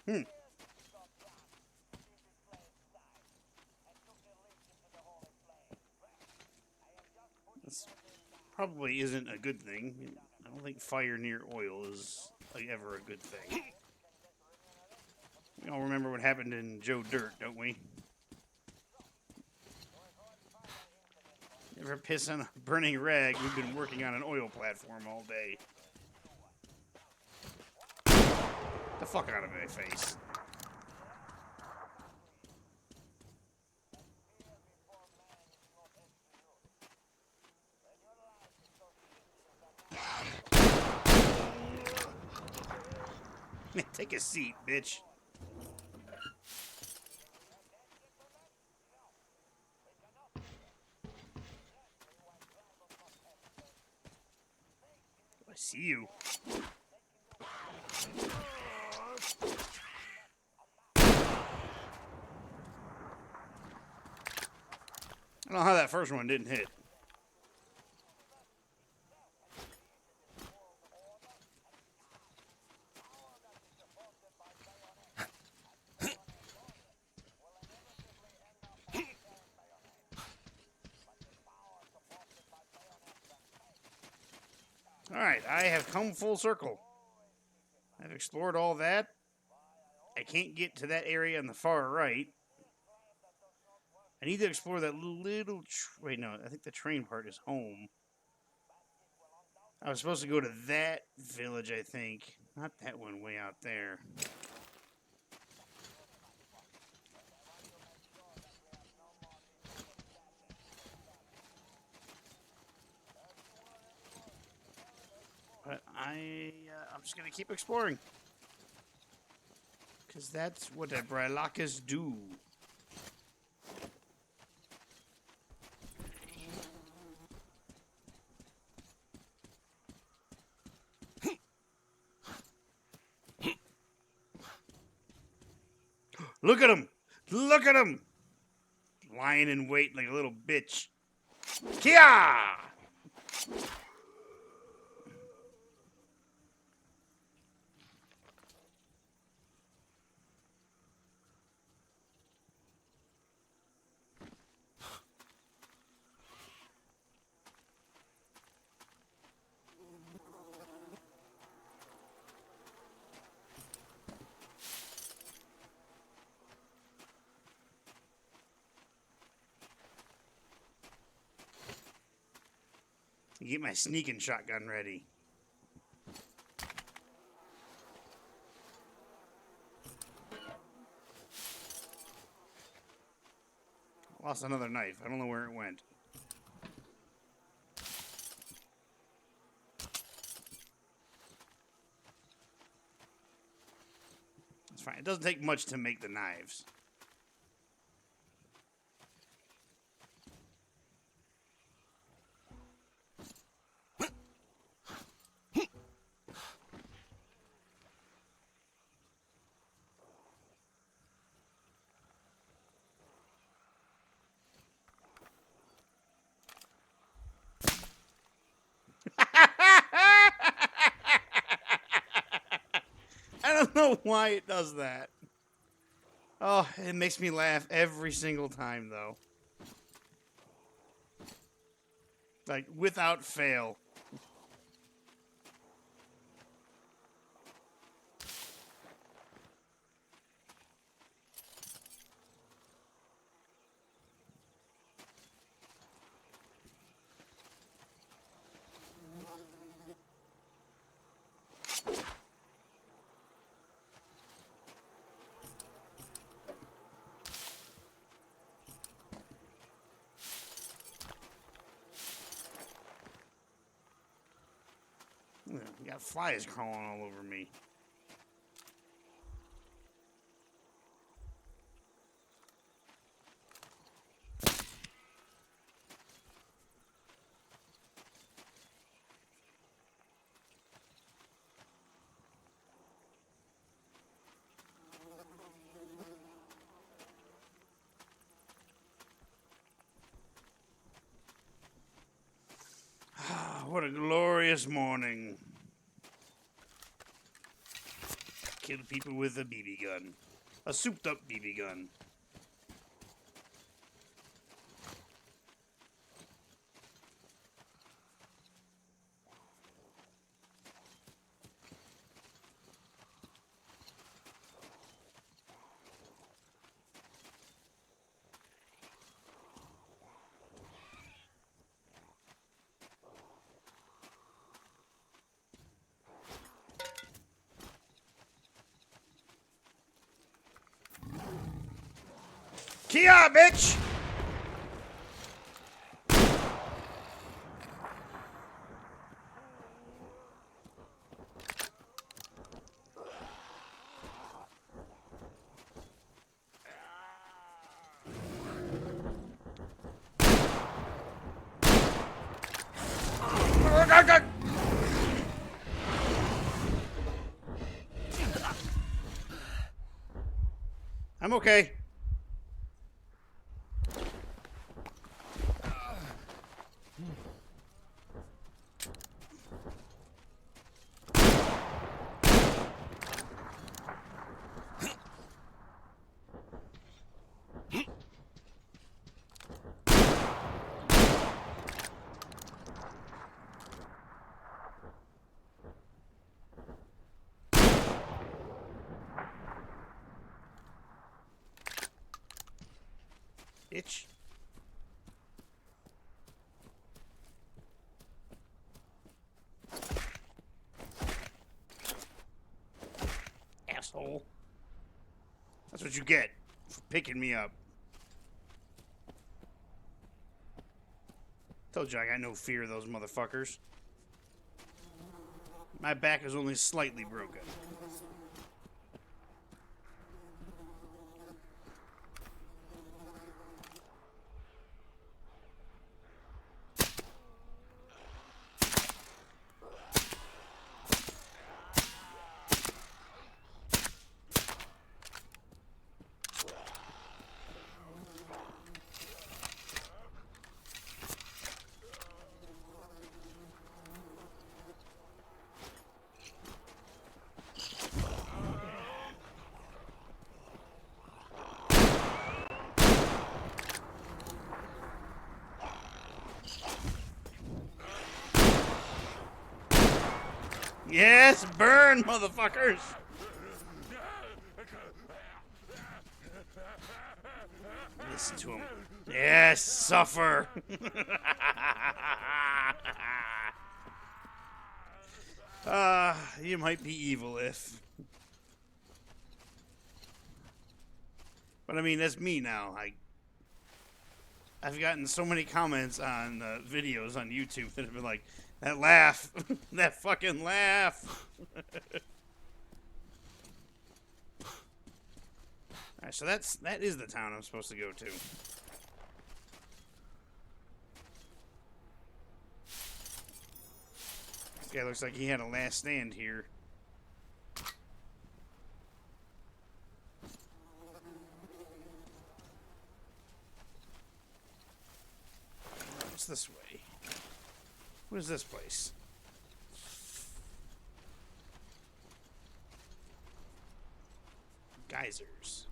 Hmm. This probably isn't a good thing. I don't think fire near oil is like ever a good thing. We all remember what happened in Joe Dirt, don't we? Never piss on a burning rag. We've been working on an oil platform all day. The fuck out of my face. Take a seat, bitch. I see you. I don't know how that first one didn't hit. Alright, I have come full circle. I've explored all that. I can't get to that area on the far right. I need to explore that little... Wait, no, I think the train part is home. I was supposed to go to that village, I think. Not that one way out there. But I'm just going to keep exploring. Because that's what the Brylakas do. Look at him! Look at him! Lying in wait like a little bitch. Kia! Get my sneaking shotgun ready. Lost another knife. I don't know where it went. It's fine. It doesn't take much to make the knives. I don't know why it does that. Oh, it makes me laugh every single time, though. Like, without fail. You got flies crawling all over me. what a glorious morning. Killed people with a BB gun. A souped up BB gun. Kia, bitch! I'm okay. Bitch. Asshole. That's what you get for picking me up. Told you I got no fear of those motherfuckers. My back is only slightly broken. Yes, burn, motherfuckers! Listen to him. Yes, suffer! You might be evil if... But I mean, that's me now. I've gotten so many comments on videos on YouTube that have been like, that laugh, that fucking laugh. Alright, so that is the town I'm supposed to go to. This guy looks like he had a last stand here. What's this way? What is this place? Geysers.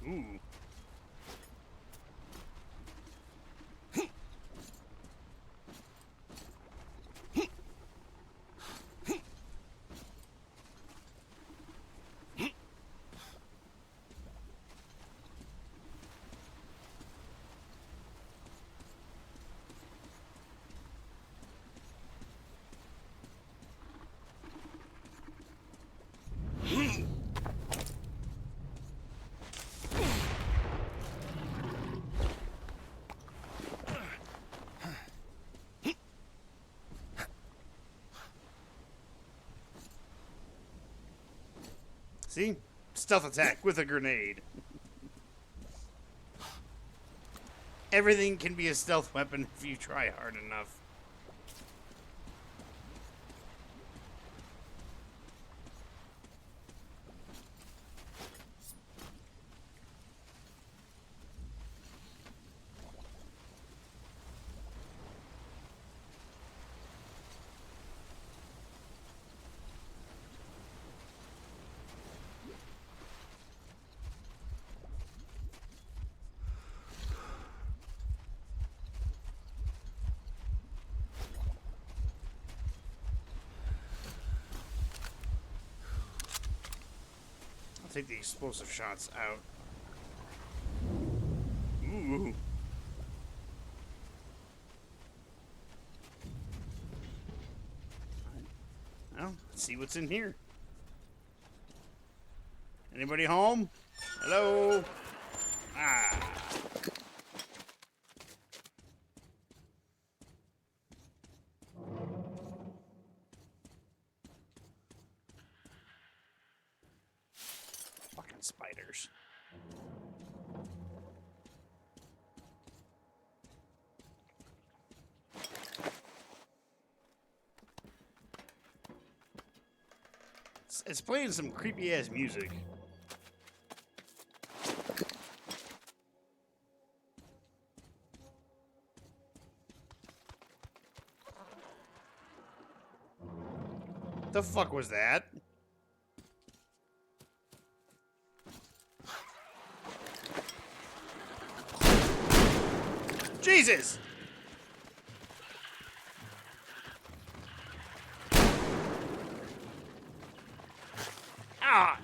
Ooh. See? Stealth attack with a grenade. Everything can be a stealth weapon if you try hard enough. I'll take the explosive shots out. Ooh. Well, let's see what's in here. Anybody home? Hello? Ah. Fucking spiders. It's playing some creepy ass music. The fuck was that? Jesus! Ah!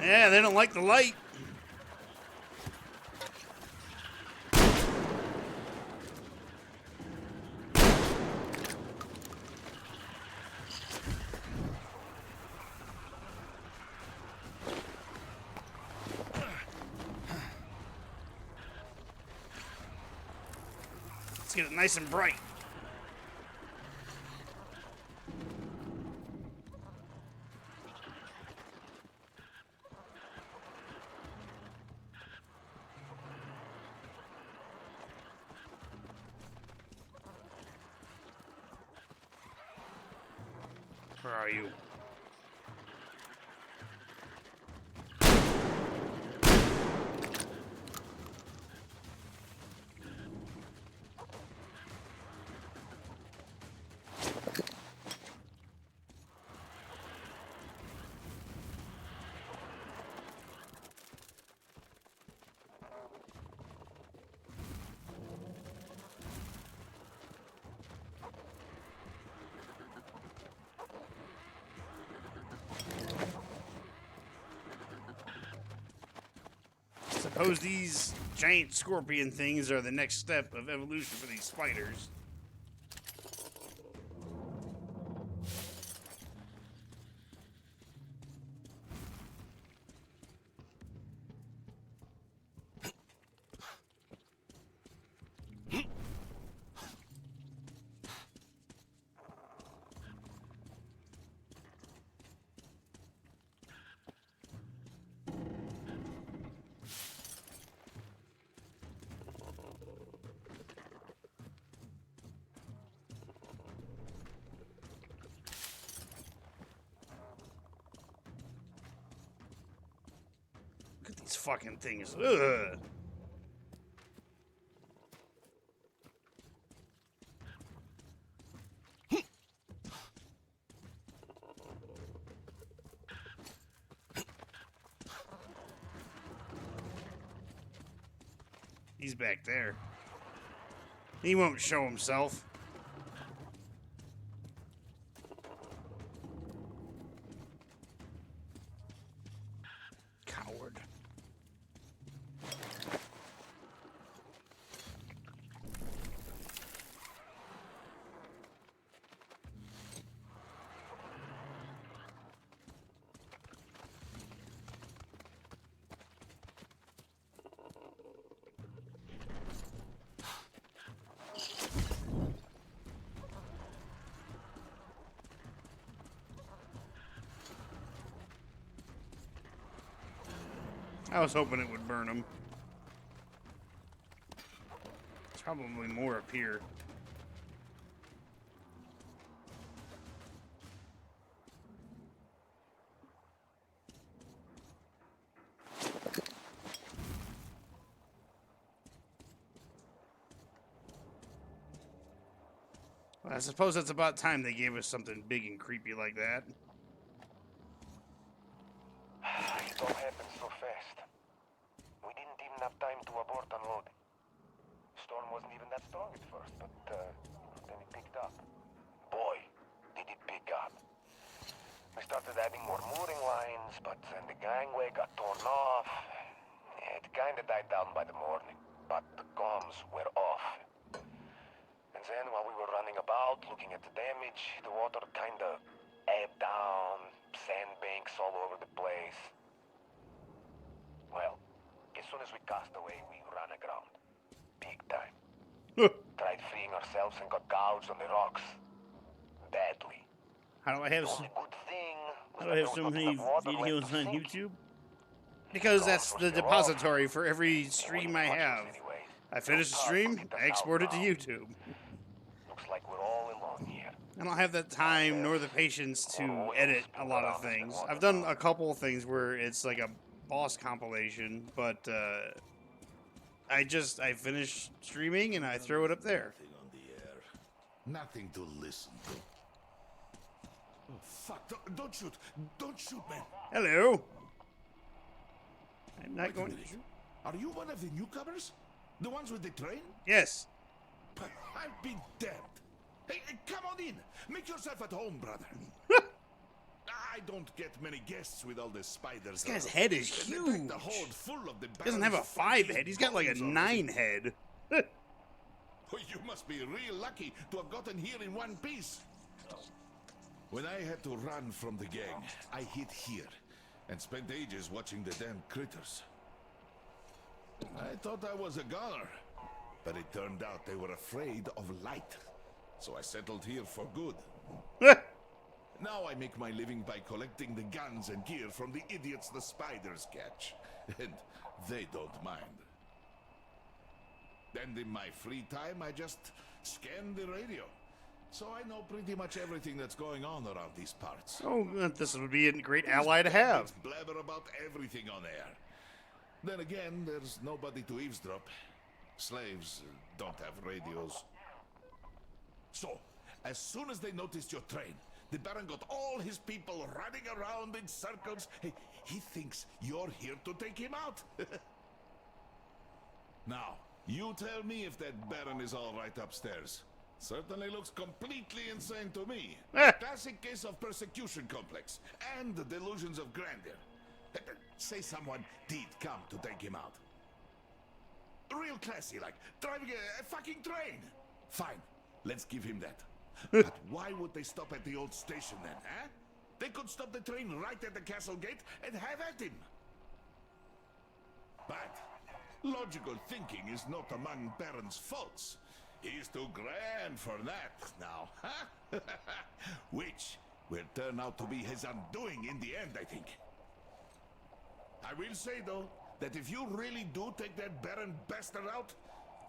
Yeah, they don't like the light. Let's get it nice and bright. Where are you? Suppose these giant scorpion things are the next step of evolution for these spiders. Look at these fucking things. Ugh. He's back there. He won't show himself. Coward. I was hoping it would burn them. There's probably more up here. Well, I suppose that's about time they gave us something big and creepy like that. It all happened so fast. We didn't even have time to abort unload. Storm wasn't even that strong at first, but then it picked up. Boy, did it pick up. We started adding more mooring lines, but then the gangway got torn off. It kinda died down by the morning, but the comms were off. And then while we were running about, looking at the damage, the water kinda ebbed down, sandbanks all over the place. Well, as soon as we cast away, we ran aground. Big time. Tried freeing ourselves and got gouged on the rocks. Badly. How do I have The some, only good thing was how do that I there have was so not many enough water left videos to on sink. YouTube? Because that's the depository for every stream I have. I finish the stream, I export it to YouTube. Looks like we're all alone here. I don't have the time nor the patience to edit a lot of things. I've done a couple of things where it's like a boss compilation, but I finish streaming and I throw it up there. Nothing on the air. Nothing to listen to. Oh, fuck. Don't shoot. Don't shoot, man. Hello. I'm not Wait a going to minute. shoot. Are you one of the newcomers? The ones with the train? Yes. I've been damned. Hey, come on in. Make yourself at home, brother. I don't get many guests with all the spiders. This guy's head is They pack huge. the hold full of the He doesn't have a Baron's 5 funky head. He's got like a bones already. 9 head. Oh, you must be real lucky to have gotten here in one piece. When I had to run from the gang, I hid here and spent ages watching the damn critters. I thought I was a goner, but it turned out they were afraid of light. So I settled here for good. Now I make my living by collecting the guns and gear from the idiots the spiders catch. And they don't mind. And in my free time, I just scan the radio. So I know pretty much everything that's going on around these parts. Oh, this would be a great ally to have. Blabber about everything on air. Then again, there's nobody to eavesdrop. Slaves don't have radios. So, as soon as they noticed your train, the Baron got all his people running around in circles. He thinks you're here to take him out. Now, you tell me if that Baron is all right upstairs. Certainly looks completely insane to me. A classic case of persecution complex and the delusions of grandeur. Say someone did come to take him out. Real classy, like driving a fucking train. Fine, let's give him that. But why would they stop at the old station then, huh? They could stop the train right at the castle gate and have at him. But logical thinking is not among Baron's faults. He's too grand for that now, huh? Which will turn out to be his undoing in the end, I think. I will say, though, that if you really do take that Baron bastard out,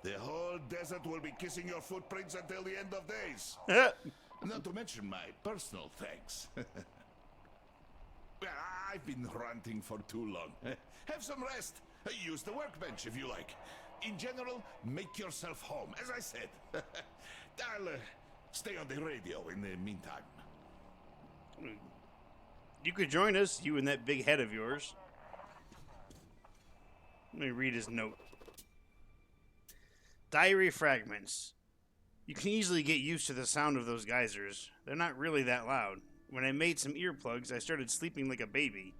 the whole desert will be kissing your footprints until the end of days. Not to mention my personal thanks. Well, I've been ranting for too long. Have some rest. Use the workbench if you like. In general, make yourself home, as I said. I'll stay on the radio in the meantime. You could join us, you and that big head of yours. Let me read his note. Diary fragments. You can easily get used to the sound of those geysers. They're not really that loud. When I made some earplugs, I started sleeping like a baby.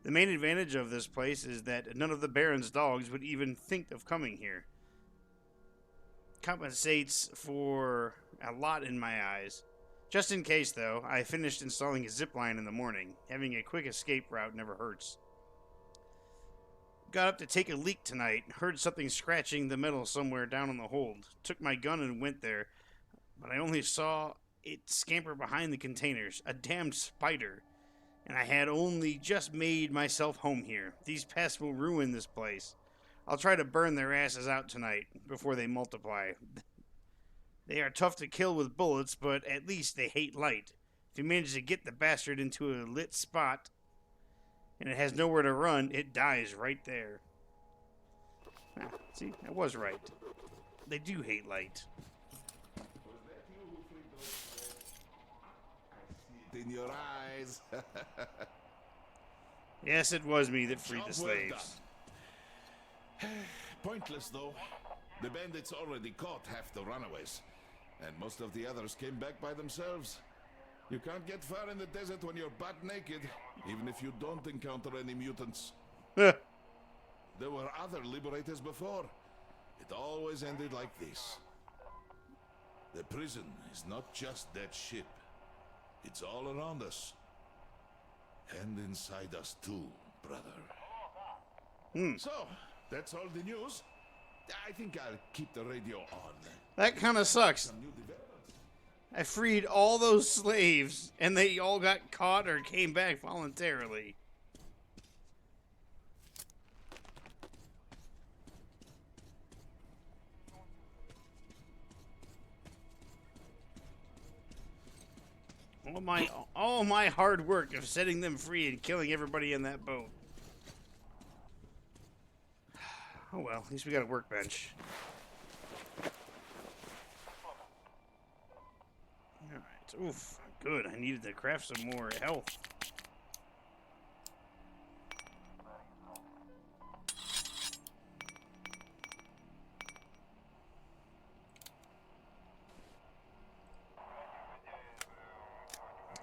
The main advantage of this place is that none of the Baron's dogs would even think of coming here. Compensates for a lot in my eyes. Just in case, though, I finished installing a zipline in the morning. Having a quick escape route never hurts. Got up to take a leak tonight. Heard something scratching the metal somewhere down in the hold. Took my gun and went there, but I only saw it scamper behind the containers. A damned spider. And I had only just made myself home here. These pests will ruin this place. I'll try to burn their asses out tonight before they multiply. They are tough to kill with bullets, but at least they hate light. If you manage to get the bastard into a lit spot and it has nowhere to run, it dies right there. Ah, see, I was right. They do hate light. In your eyes. Yes, it was me that freed the Job well slaves. done. Pointless, though. The bandits already caught half the runaways, and most of the others came back by themselves. You can't get far in the desert when you're butt naked, even if you don't encounter any mutants. There were other liberators before. It always ended like this. The prison is not just that ship. It's all around us. And inside us too, brother. So, that's all the news. I think I'll keep the radio on. That kind of sucks. Some new developments. I freed all those slaves, and they all got caught or came back voluntarily. All my hard work of setting them free and killing everybody in that boat. Oh well, at least we got a workbench. Alright, oof, good. I needed to craft some more health.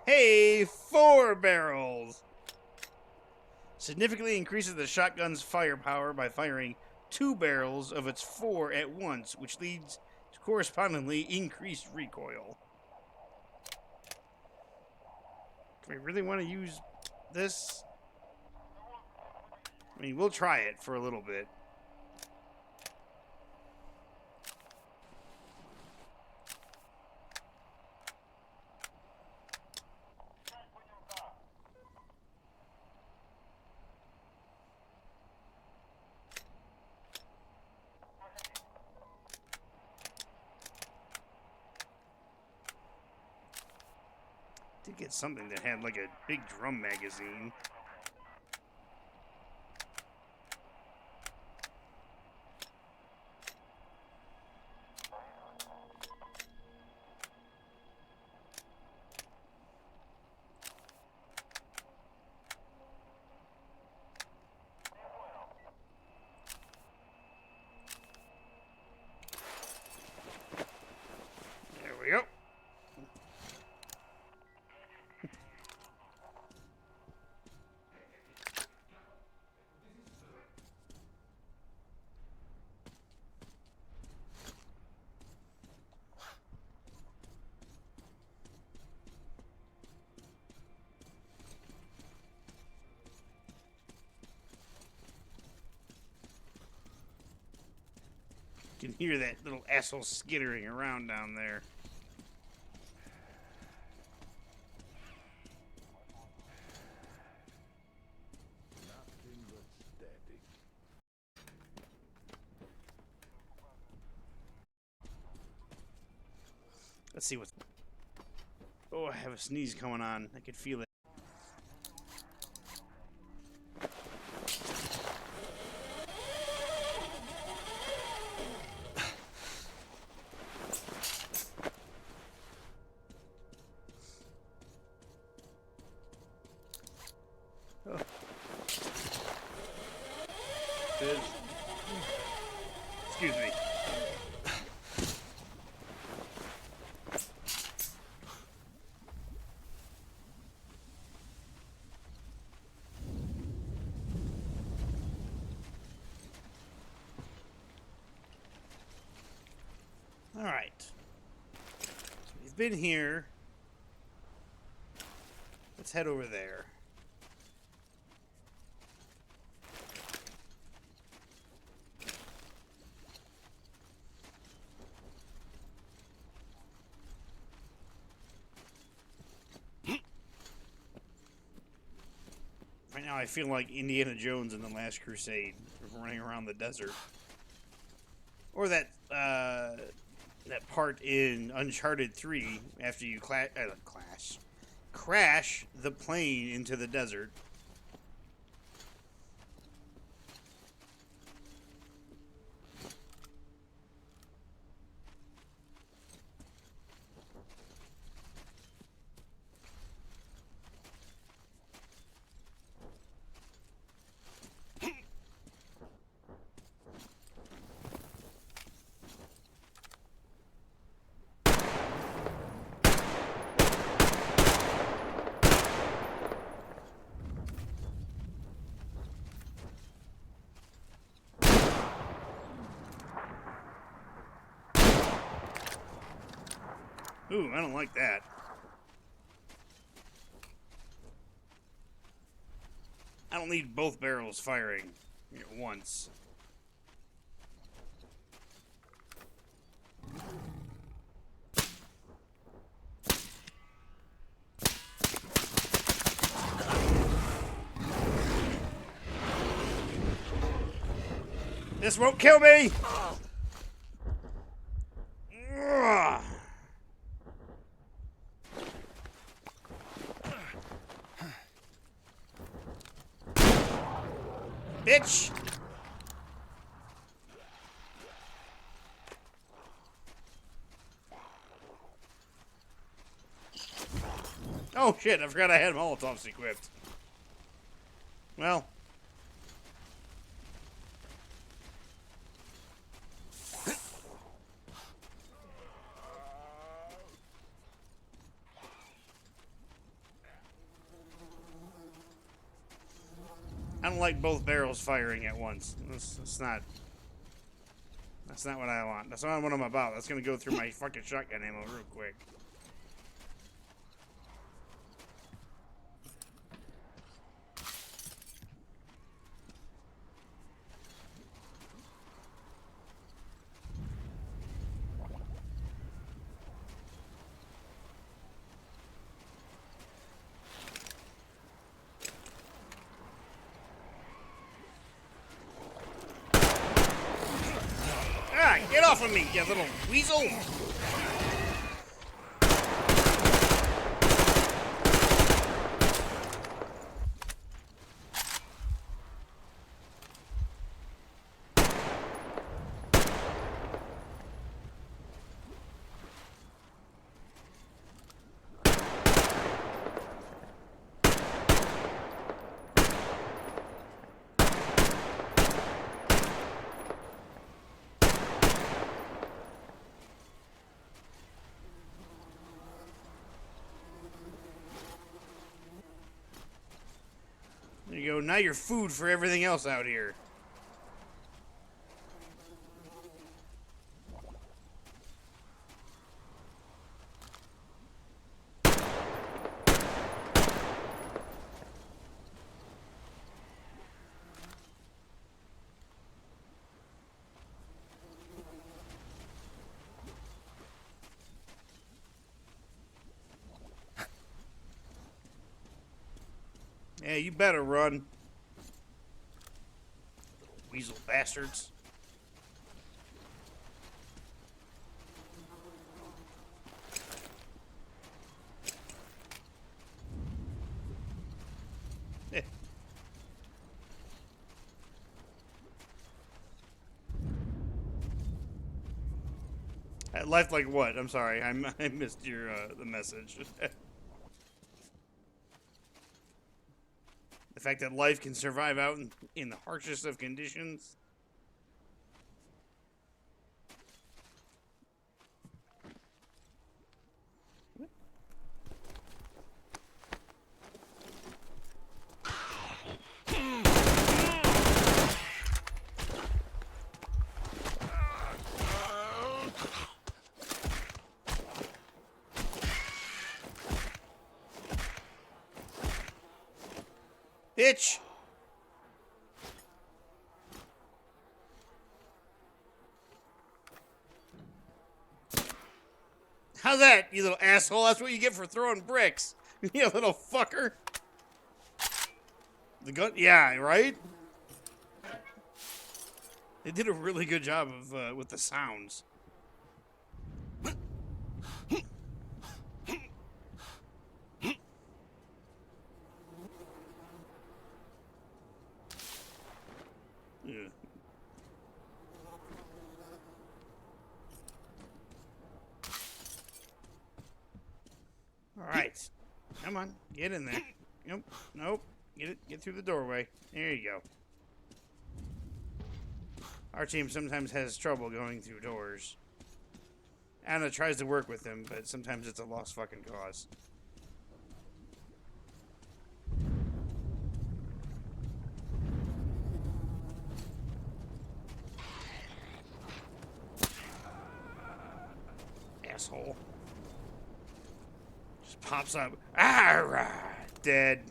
Hey, 4 barrels! Significantly increases the shotgun's firepower by firing 2 barrels of its 4 at once, which leads to correspondingly increased recoil. Do we really want to use this? I mean, we'll try it for a little bit. Did get something that had like a big drum magazine. There we go. You can hear that little asshole skittering around down there. Nothing but static. Let's see what's... Oh, I have a sneeze coming on. I could feel it. Oh. Good. Excuse me. All right. So we've been here. Let's head over there. Now I feel like Indiana Jones in The Last Crusade, running around the desert. Or that part in Uncharted 3 after you crash the plane into the desert. Ooh, I don't like that. I don't need both barrels firing at once. This won't kill me! Ugh. Bitch! Oh shit, I forgot I had Molotovs equipped. Well. I don't like both barrels firing at once. That's not what I want. That's not what I'm about. That's gonna go through my fucking shotgun ammo real quick. Ah, get off of me, you little weasel! There you go. Now you're food for everything else out here. Yeah, you better run. Weasel bastards. Eh. Life like what? I'm sorry. I missed your the message. The fact that life can survive out in the harshest of conditions. Bitch! How's that, you little asshole? That's what you get for throwing bricks. You little fucker. The gun, yeah, right? They did a really good job of with the sounds. Yeah. All right, come on, get in there. Nope, nope. Get through the doorway. There you go. Our team sometimes has trouble going through doors. Anna tries to work with him, but sometimes it's a lost fucking cause. Asshole. Just pops up. Ah, dead.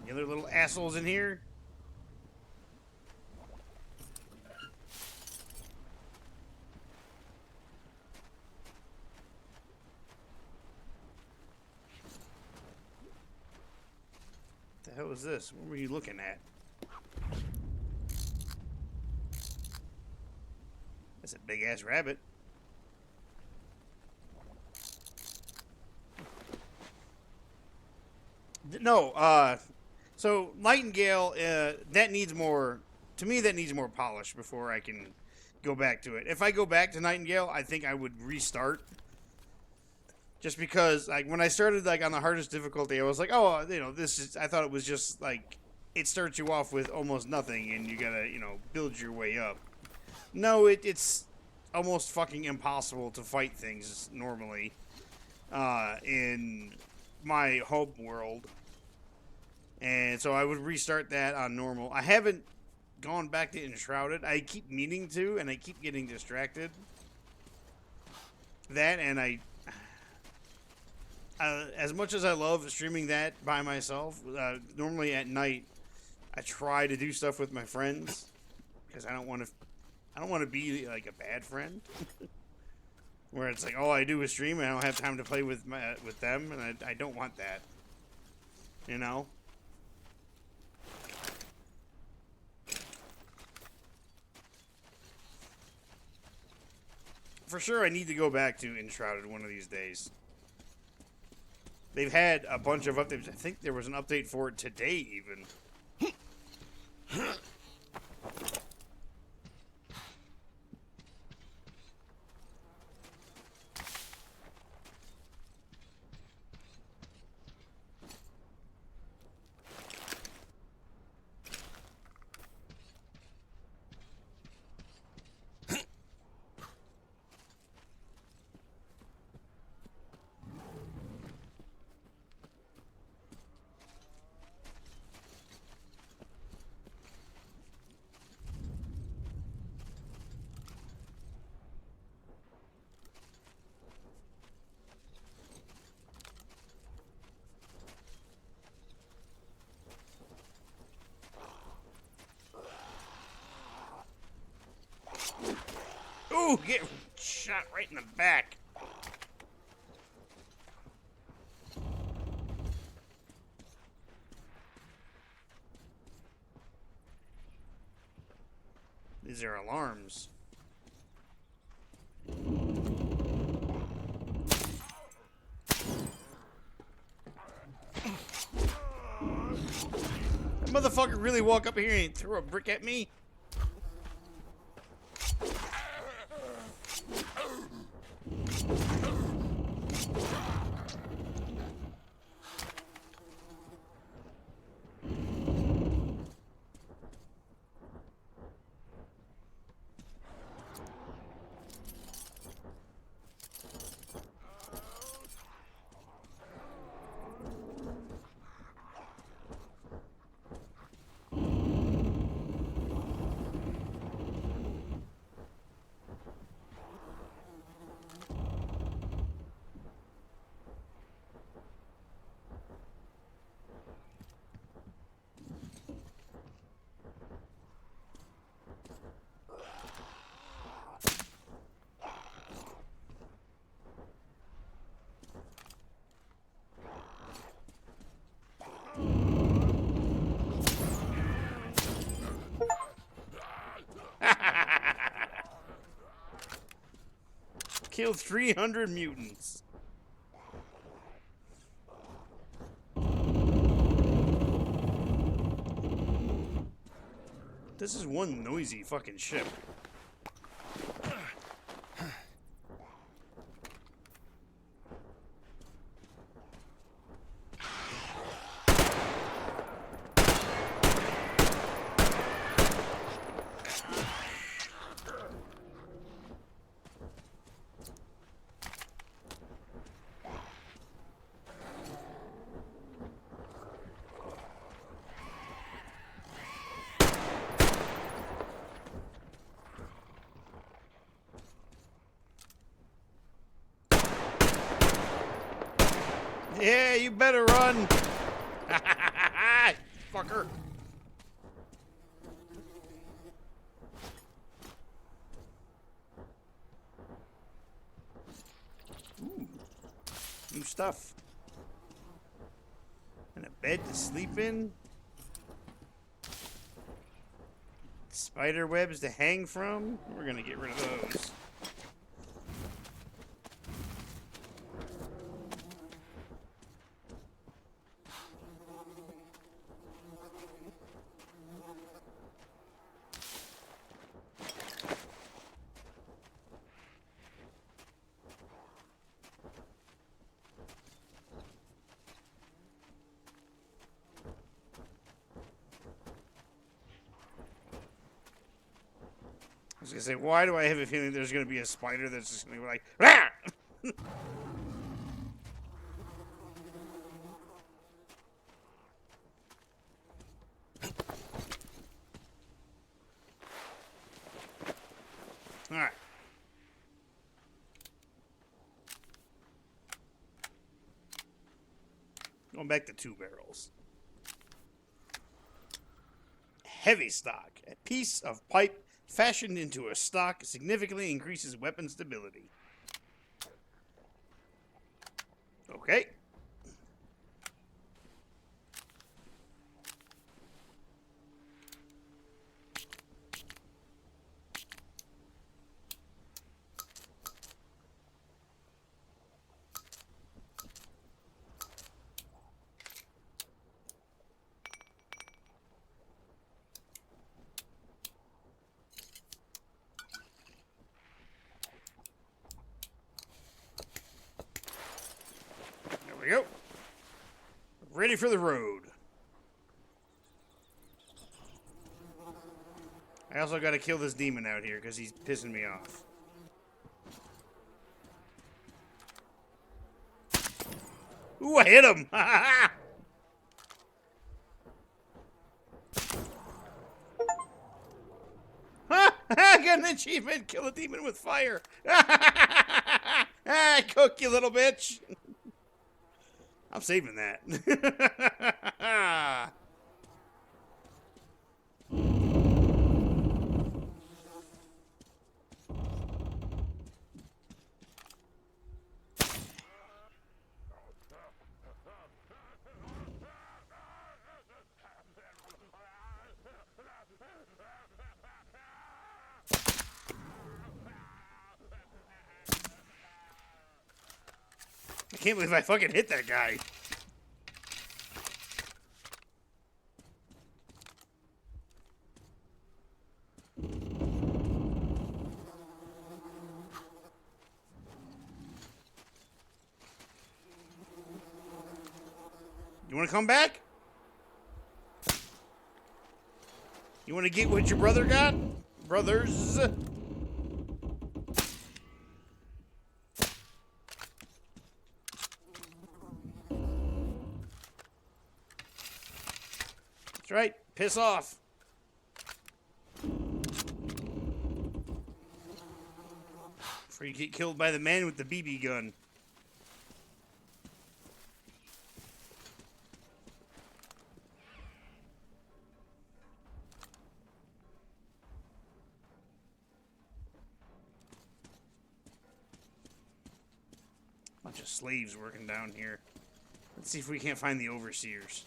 The other little assholes in here. What the hell is this? What were you looking at? That's a big ass rabbit. No, so Nightingale, that needs more, to me that needs more polish before I can go back to it. If I go back to Nightingale, I think I would restart. Just because, like, when I started, like, on the hardest difficulty, I was like, oh, you know, this is, I thought it was just, like, it starts you off with almost nothing, and you gotta, you know, build your way up. No, it's almost fucking impossible to fight things normally, in my home world. And so I would restart that on normal. I haven't gone back to Enshrouded. I keep meaning to, and I keep getting distracted. That, and as much as I love streaming that by myself, normally at night, I try to do stuff with my friends because I don't want to be like a bad friend, where it's like all I do is stream and I don't have time to play with them, and I don't want that, you know. For sure, I need to go back to Enshrouded one of these days. They've had a bunch of updates. I think there was an update for it today, even. Ooh, get shot right in the back. These are alarms. That motherfucker really walk up here and throw a brick at me? Killed 300 mutants. This is one noisy fucking ship. Yeah, you better run. Fucker. Ooh. New stuff. And a bed to sleep in. Spider webs to hang from. We're gonna get rid of those. I was gonna say, why do I have a feeling there's gonna be a spider that's just gonna be like, ah! All right. Going back to 2 barrels. Heavy stock. A piece of pipe fashioned into a stock significantly increases weapon stability. Okay. There we go. Ready for the road. I also got to kill this demon out here because he's pissing me off. Ooh, I hit him! I got an achievement. Kill a demon with fire. Cook, you little bitch. I'm saving that. I can't believe I fucking hit that guy. You want to come back? You want to get what your brother got? Brothers. That's right. Piss off. Before you get killed by the man with the BB gun. Bunch of slaves working down here. Let's see if we can't find the overseers.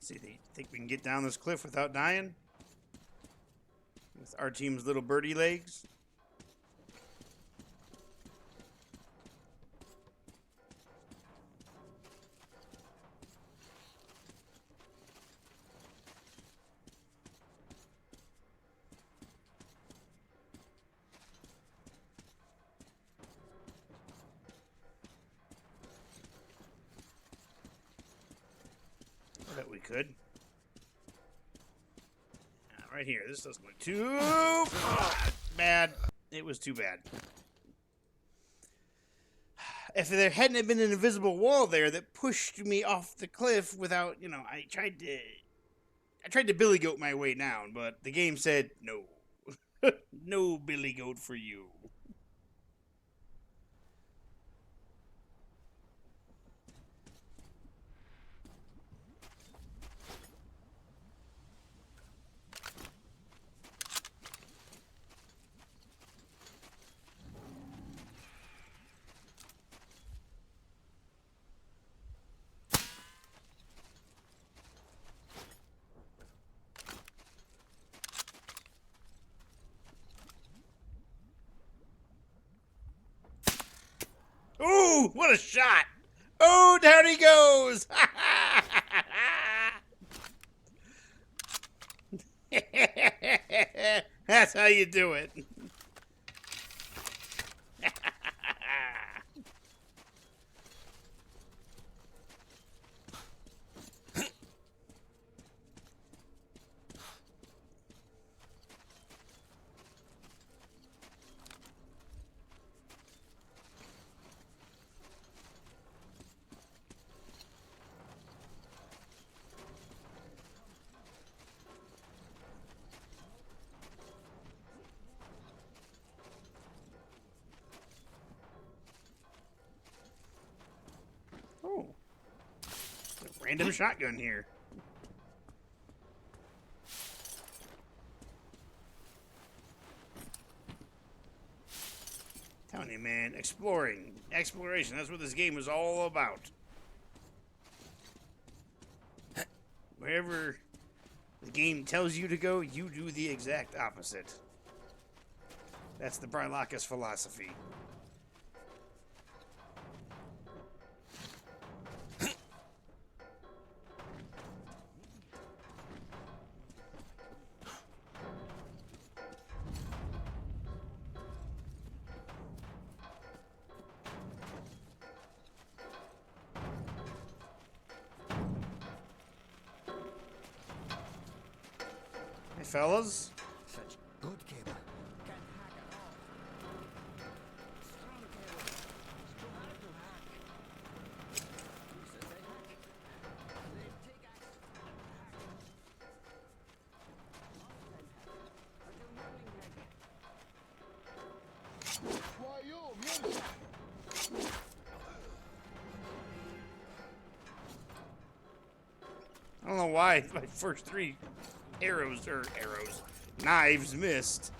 See, they think we can get down this cliff without dying? With our team's little birdie legs? I bet we could. Right here. This doesn't look too bad. It was too bad. If there hadn't have been an invisible wall there that pushed me off the cliff without, you know, I tried to billy goat my way down, but the game said no. No billy goat for you. Ooh, what a shot! Oh, down he goes! That's how you do it. Oh. A random shotgun here. Telling you, man, exploration, that's what this game is all about. Wherever the game tells you to go, you do the exact opposite. That's the Brylockus philosophy. Fellas, Such good cable. Can't hack at all. Strong cable. Too hard to hack. Who says they hack? They take axe. I don't know why my first three knives missed.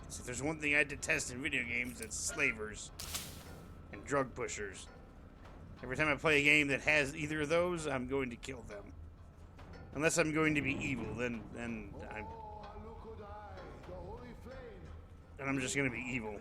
So if there's one thing I detest in video games, it's slavers and drug pushers. Every time I play a game that has either of those, I'm going to kill them. Unless I'm going to be evil, then I'm just going to be evil.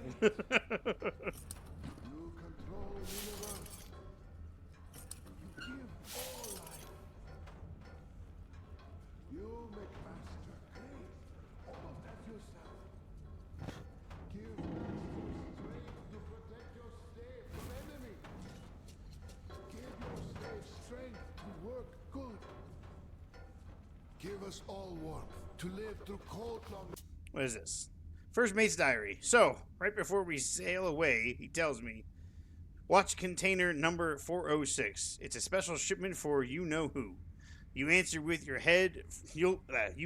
Give us all warmth to live through cold long. What is this? First mate's diary. So, right before we sail away, he tells me, watch container number 406. It's a special shipment for you know who. You answer with your head. You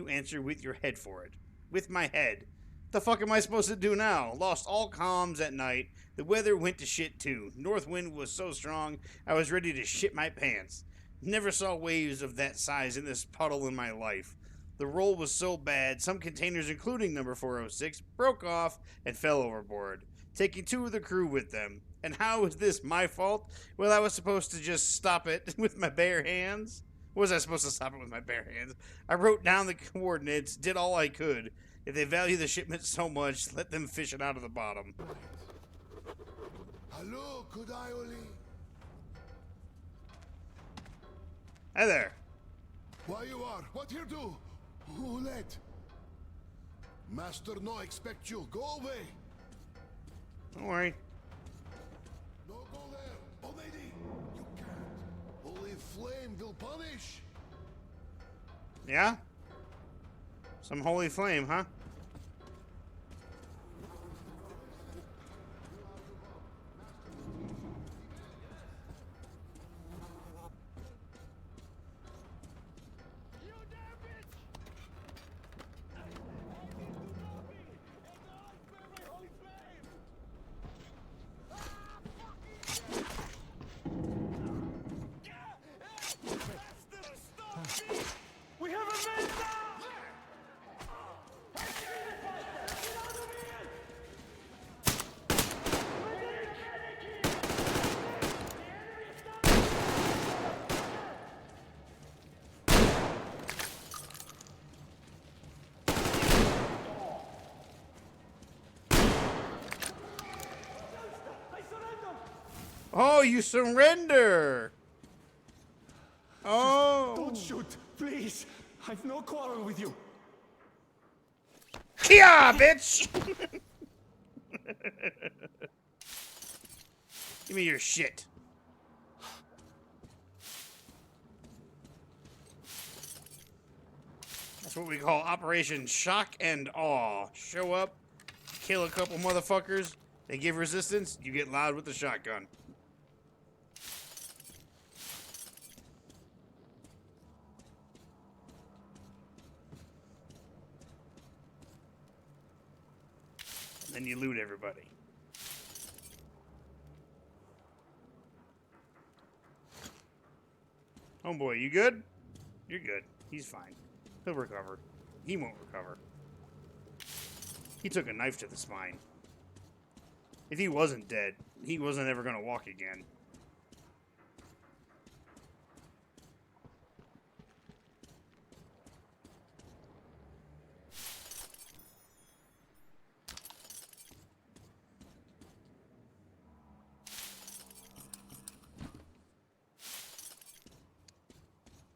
answer with your head for it. With my head. The fuck am I supposed to do now? Lost all comms at night. The weather went to shit too. North wind was so strong, I was ready to shit my pants. Never saw waves of that size in this puddle in my life. The roll was so bad, some containers, including number 406, broke off and fell overboard, taking 2 of the crew with them. And how is this my fault? Well, I was supposed to just stop it with my bare hands. Was I supposed to stop it with my bare hands? I wrote down the coordinates, did all I could. If they value the shipment so much, let them fish it out of the bottom. Hello, Kodaioli. Hi there. Why you are? What here do? Who let? Master no expect you. Go away. Don't worry. No go there. Oh, lady. You can't. Holy flame will punish. Yeah? Some holy flame, huh? We have a man down! Oh, you surrender! Oh! Don't shoot, please. I've no quarrel with you. Kia, bitch! Give me your shit. That's what we call Operation Shock and Awe. Show up, kill a couple motherfuckers, they give resistance, you get loud with the shotgun. And then you loot everybody. Homeboy, you good? You're good. He's fine. He'll recover. He won't recover. He took a knife to the spine. If he wasn't dead, he wasn't ever gonna walk again.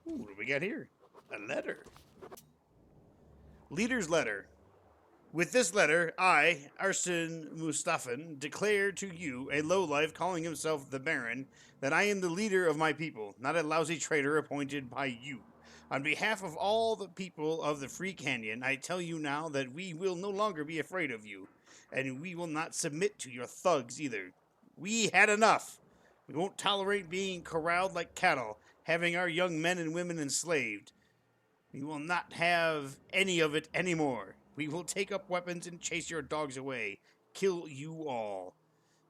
Ooh, what do we got here? A letter. Leader's letter. With this letter, I, Arsene Mustafan, declare to you, a lowlife calling himself the Baron, that I am the leader of my people, not a lousy traitor appointed by you. On behalf of all the people of the Free Canyon, I tell you now that we will no longer be afraid of you, and we will not submit to your thugs either. We had enough. We won't tolerate being corralled like cattle, having our young men and women enslaved. We will not have any of it anymore. We will take up weapons and chase your dogs away, kill you all.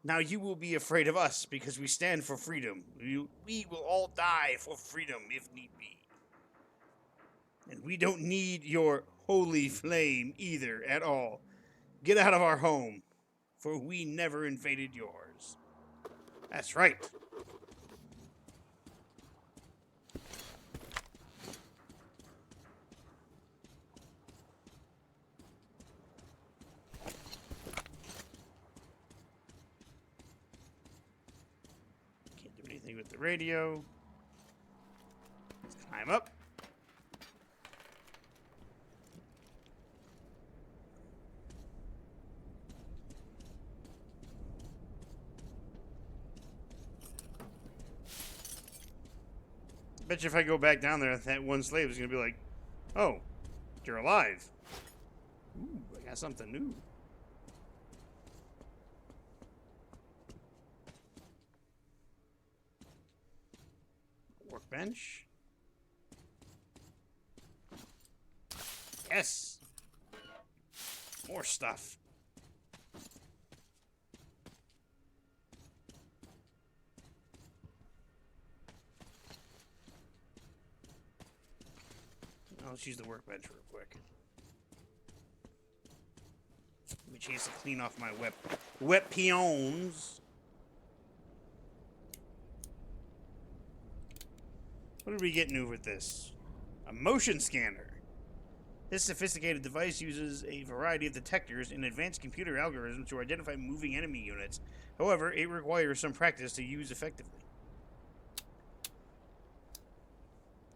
Now you will be afraid of us because we stand for freedom. We will all die for freedom if need be. And we don't need your holy flame either at all. Get out of our home, for we never invaded yours. That's right. With the radio. Let's climb up. Bet you if I go back down there, that one slave is going to be like, oh, you're alive. Ooh, I got something new. Workbench. Yes. More stuff. let's use the workbench real quick. Let me chase to clean off my wet peons. What are we getting new with this? A motion scanner. This sophisticated device uses a variety of detectors and advanced computer algorithms to identify moving enemy units. However, it requires some practice to use effectively.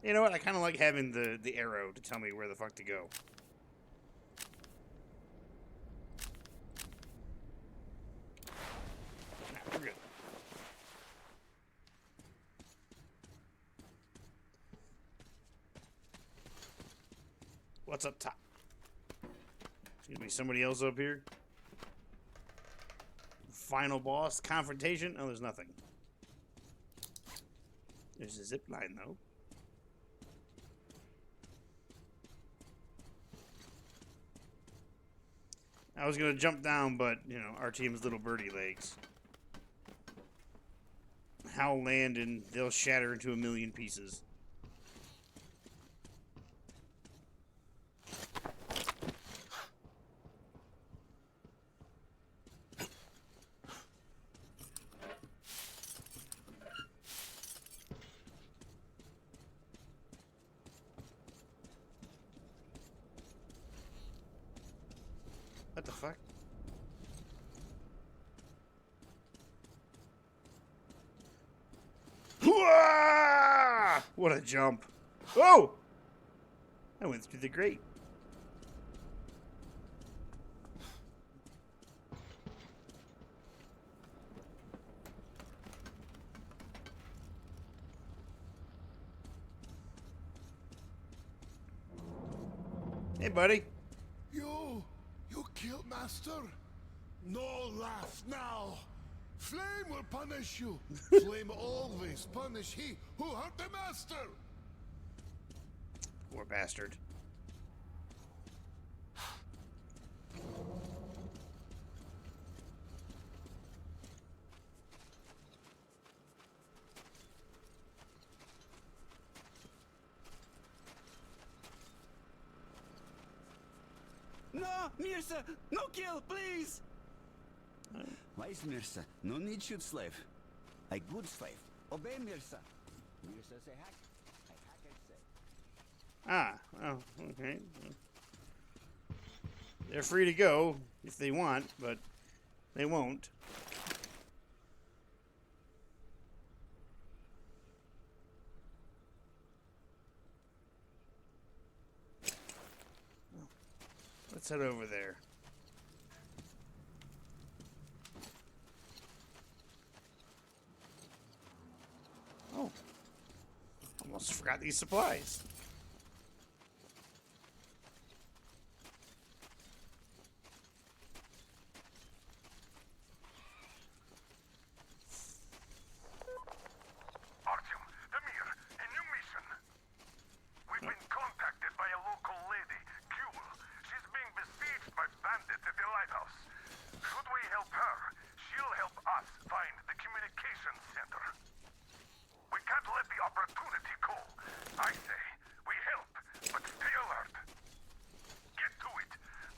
You know what? I kind of like having the arrow to tell me where the fuck to go. Nah, we're good. What's up top? There's gonna be somebody else up here. Final boss confrontation. Oh, there's nothing. There's a zip line though. I was gonna jump down, but you know our team's little birdie legs. How land and they'll shatter into a million pieces. What the fuck? Hooah! What a jump. Oh! I went through the grate. Hey, buddy. You killed Master? No laugh now. Flame will punish you. Flame always punish he who hurt the Master. Poor bastard. No, Mirza! No kill, please! Wise Mirza, no need shoot slave. A good slave. Obey Mirza. Mirza say hack. I hack and say. Ah, oh, okay. They're free to go if they want, but they won't. Let's head over there. Oh. Almost forgot these supplies. Artyom, Damir, a new mission. We've been contacted by a local lady, Jewel. She's being besieged by bandits at the lighthouse. Should we help her, she'll help us find the communications center. We can't let the opportunity go. I say, we help, but stay alert. Get to it.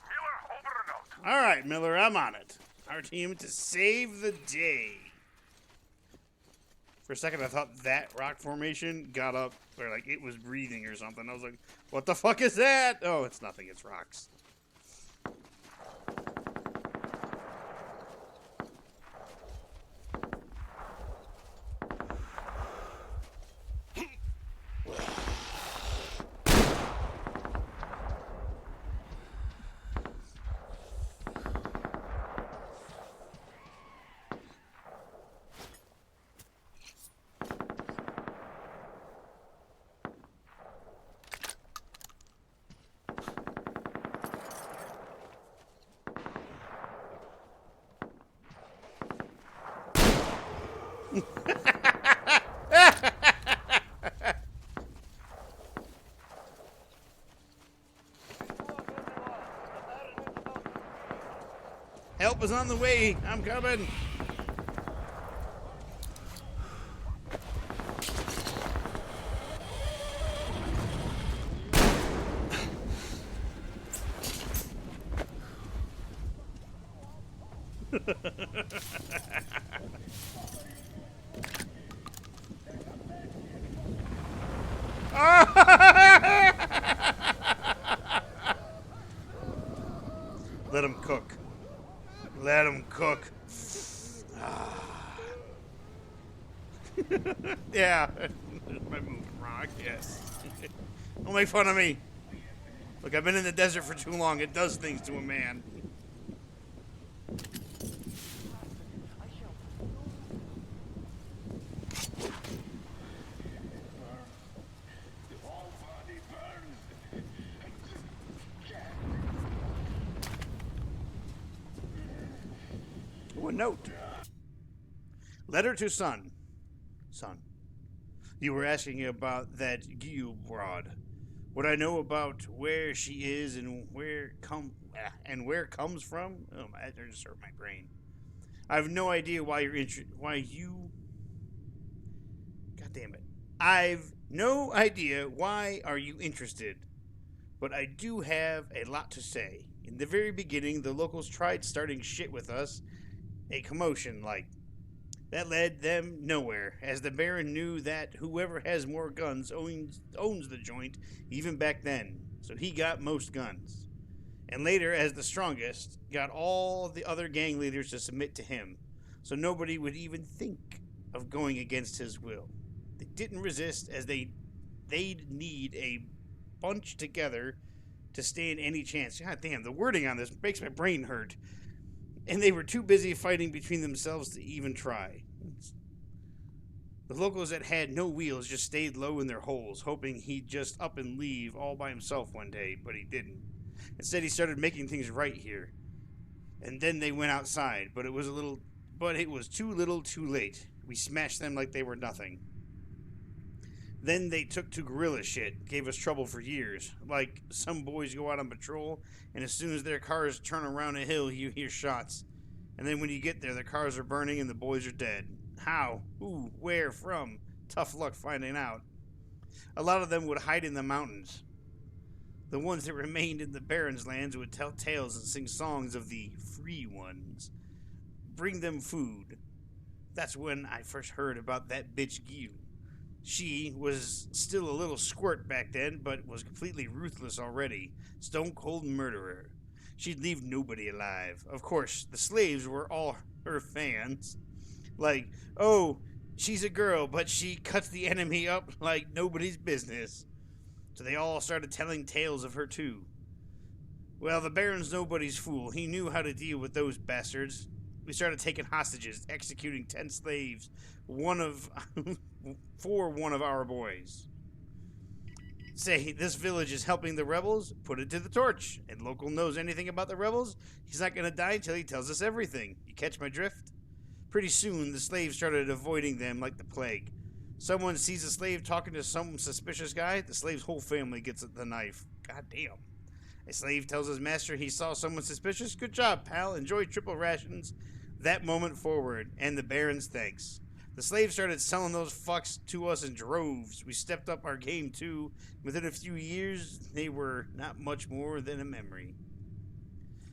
Miller, over and out. All right, Miller, I'm on it. Our team to save the day. For a second, I thought that rock formation got up, or like it was breathing or something. I was like, what the fuck is that? Oh, it's nothing. It's rocks. Help is on the way. I'm coming. Let him cook. Let him cook. Yeah. My moving rock, yes. Don't make fun of me. Look, I've been in the desert for too long. It does things to a man. Oh, a note. Letter to son. Son. You were asking about that Gyu broad. What I know about where she is and where comes from? Oh, that just hurt my brain. I have no idea why you're God damn it. I've no idea why are you interested. But I do have a lot to say. In the very beginning, the locals tried starting shit with us. A commotion, like. That led them nowhere, as the Baron knew that whoever has more guns owns the joint, even back then, so he got most guns. And later, as the strongest, got all the other gang leaders to submit to him, so nobody would even think of going against his will. They didn't resist, as they'd need a bunch together to stand any chance. God damn, the wording on this makes my brain hurt. And they were too busy fighting between themselves to even try. The locals that had no wheels just stayed low in their holes, hoping he'd just up and leave all by himself one day, but he didn't. Instead, he started making things right here. And then they went outside, but it was too little too late. We smashed them like they were nothing. Then they took to guerrilla shit, gave us trouble for years. Like, some boys go out on patrol, and as soon as their cars turn around a hill, you hear shots. And then when you get there, the cars are burning and the boys are dead. How? Who? Where? From? Tough luck finding out. A lot of them would hide in the mountains. The ones that remained in the Baron's lands would tell tales and sing songs of the free ones. Bring them food. That's when I first heard about that bitch Gyu. She was still a little squirt back then, but was completely ruthless already. Stone cold murderer. She'd leave nobody alive. Of course, the slaves were all her fans. Like, oh, she's a girl, but she cuts the enemy up like nobody's business. So they all started telling tales of her too. Well, the Baron's nobody's fool. He knew how to deal with those bastards. We started taking hostages, executing 10 slaves, for one of our boys. Say, this village is helping the rebels, put it to the torch. And local knows anything about the rebels, he's not going to die until he tells us everything. You catch my drift? Pretty soon, the slaves started avoiding them like the plague. Someone sees a slave talking to some suspicious guy, the slave's whole family gets the knife. God damn. A slave tells his master he saw someone suspicious. Good job, pal. Enjoy triple rations. That moment forward, and the Baron's thanks. The slaves started selling those fucks to us in droves. We stepped up our game, too. Within a few years, they were not much more than a memory.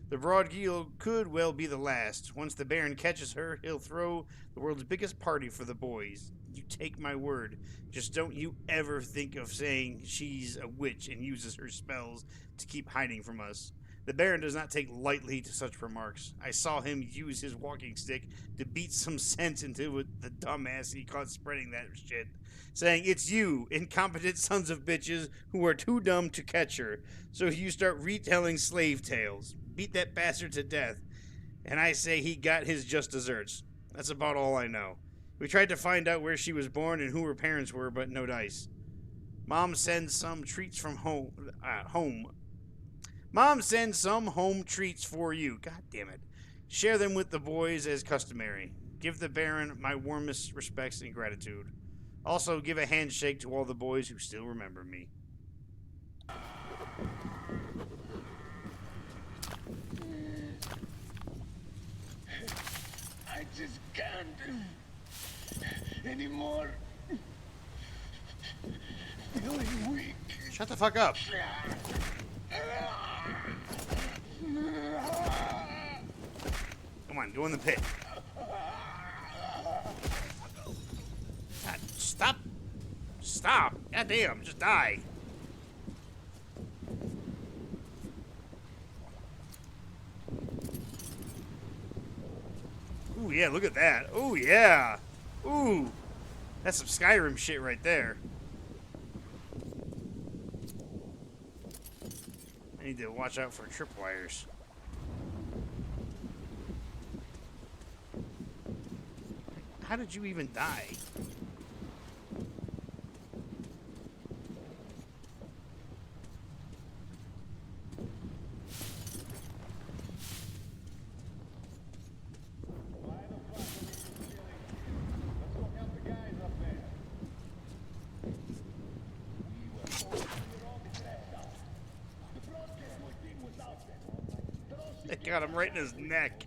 The Broad Gyu could well be the last. Once the Baron catches her, he'll throw the world's biggest party for the boys. You take my word. Just don't you ever think of saying she's a witch and uses her spells to keep hiding from us. The Baron does not take lightly to such remarks. I saw him use his walking stick to beat some sense into the dumbass he caught spreading that shit, saying, "It's you, incompetent sons of bitches, who are too dumb to catch her. So you start retelling slave tales. Beat that bastard to death." And I say he got his just desserts. That's about all I know. We tried to find out where she was born and who her parents were, but no dice. Mom sends some treats from home. Mom sends some home treats for you. God damn it. Share them with the boys as customary. Give the Baron my warmest respects and gratitude. Also, give a handshake to all the boys who still remember me. I just can't anymore. Feeling weak. Shut the fuck up. Come on, go in the pit. God, stop. Stop. God damn, just die. Ooh, yeah, look at that. Ooh, yeah. Ooh. That's some Skyrim shit right there. I need to watch out for tripwires. How did you even die? They got him right in his neck.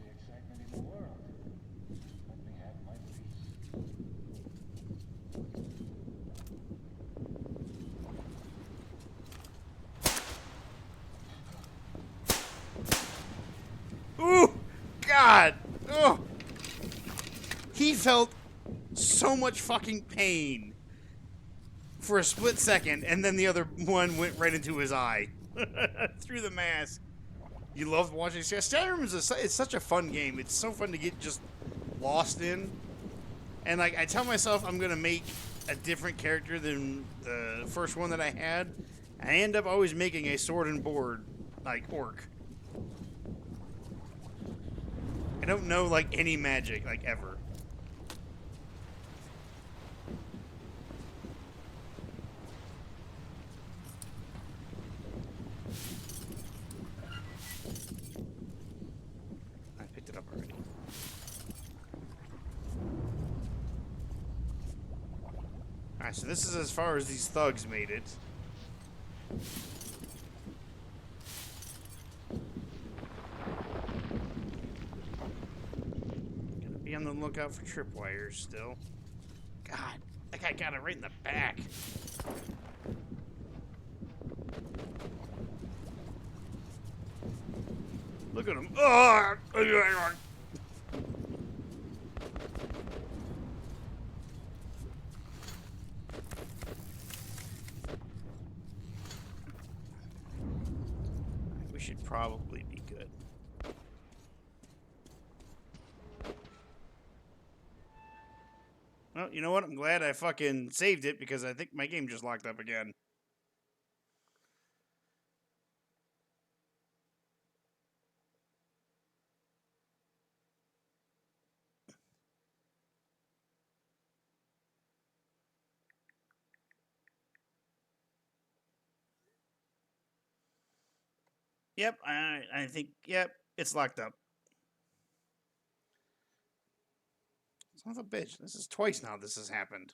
Ooh, God. Oh. He felt so much fucking pain for a split second, and then the other one went right into his eye through the mask. You loved watching Skyrim it's such a fun game. It's so fun to get just lost in. And like I tell myself I'm gonna make a different character than the first one that I had. I end up always making a sword and board like orc. I don't know like any magic like ever. I picked it up already. Alright, so this is as far as these thugs made it. Gotta be on the lookout for tripwires still. God, that guy got it right in the back. Look at him. Oh! We should probably be good. Well, you know what? I'm glad I fucking saved it because I think my game just locked up again. Yep, I think, yep, it's locked up. Son of a bitch. This is twice now this has happened.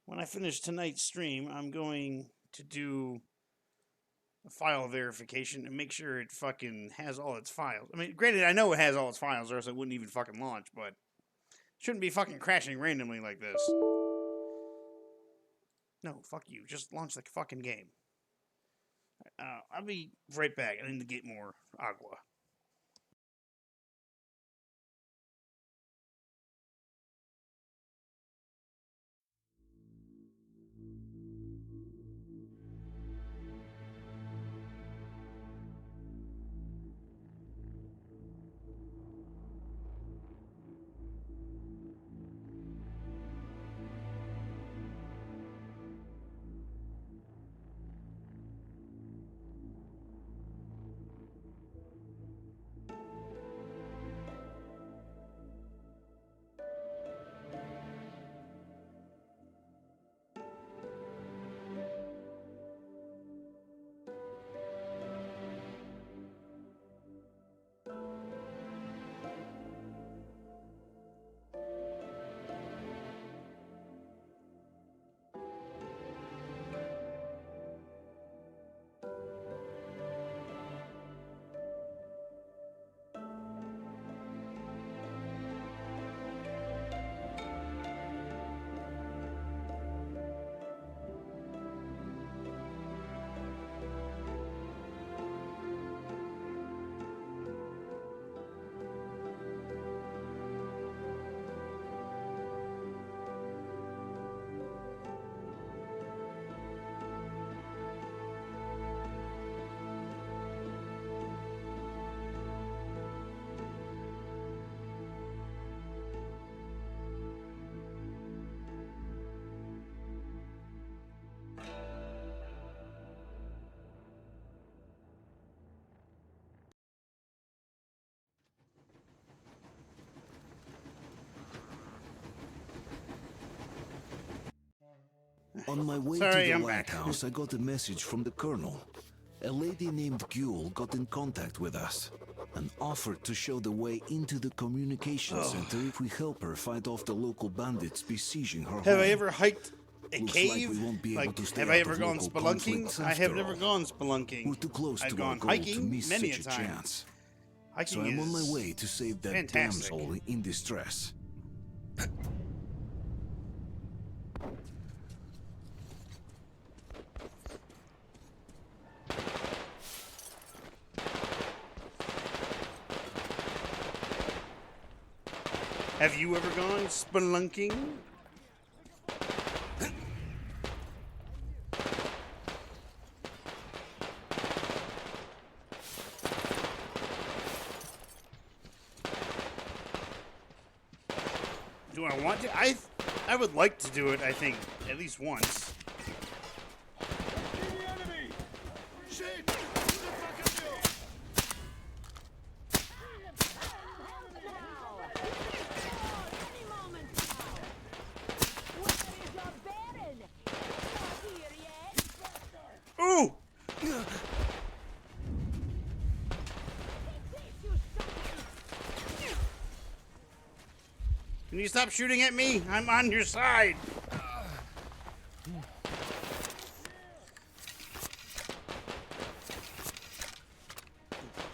When I finish tonight's stream, I'm going to do a file verification and make sure it fucking has all its files. I mean, granted, I know it has all its files or else it wouldn't even fucking launch, but shouldn't be fucking crashing randomly like this. No, fuck you. Just launch the fucking game. I'll be right back. I need to get more agua. On my way Sorry, to the I'm back. lighthouse, I got a message from the colonel. A lady named Gule got in contact with us and offered to show the way into the communication center if we help her fight off the local bandits besieging her Have home. I ever hiked a Looks cave? like we won't be able to stay have I out ever of gone local spelunking? conflicts I have after never all. gone spelunking. We're too close I've to gone our goal to hiking miss many such a a time. chance. Hiking So I'm on is my way to save that fantastic. damsel in distress. Have you ever gone spelunking? Do I want to? I would like to do it, I think, at least once. Shit! Who the fuck are you? Any moment now. Where is your Baron? Not here yet. Ooh! Take this, you son. Can you stop shooting at me? I'm on your side.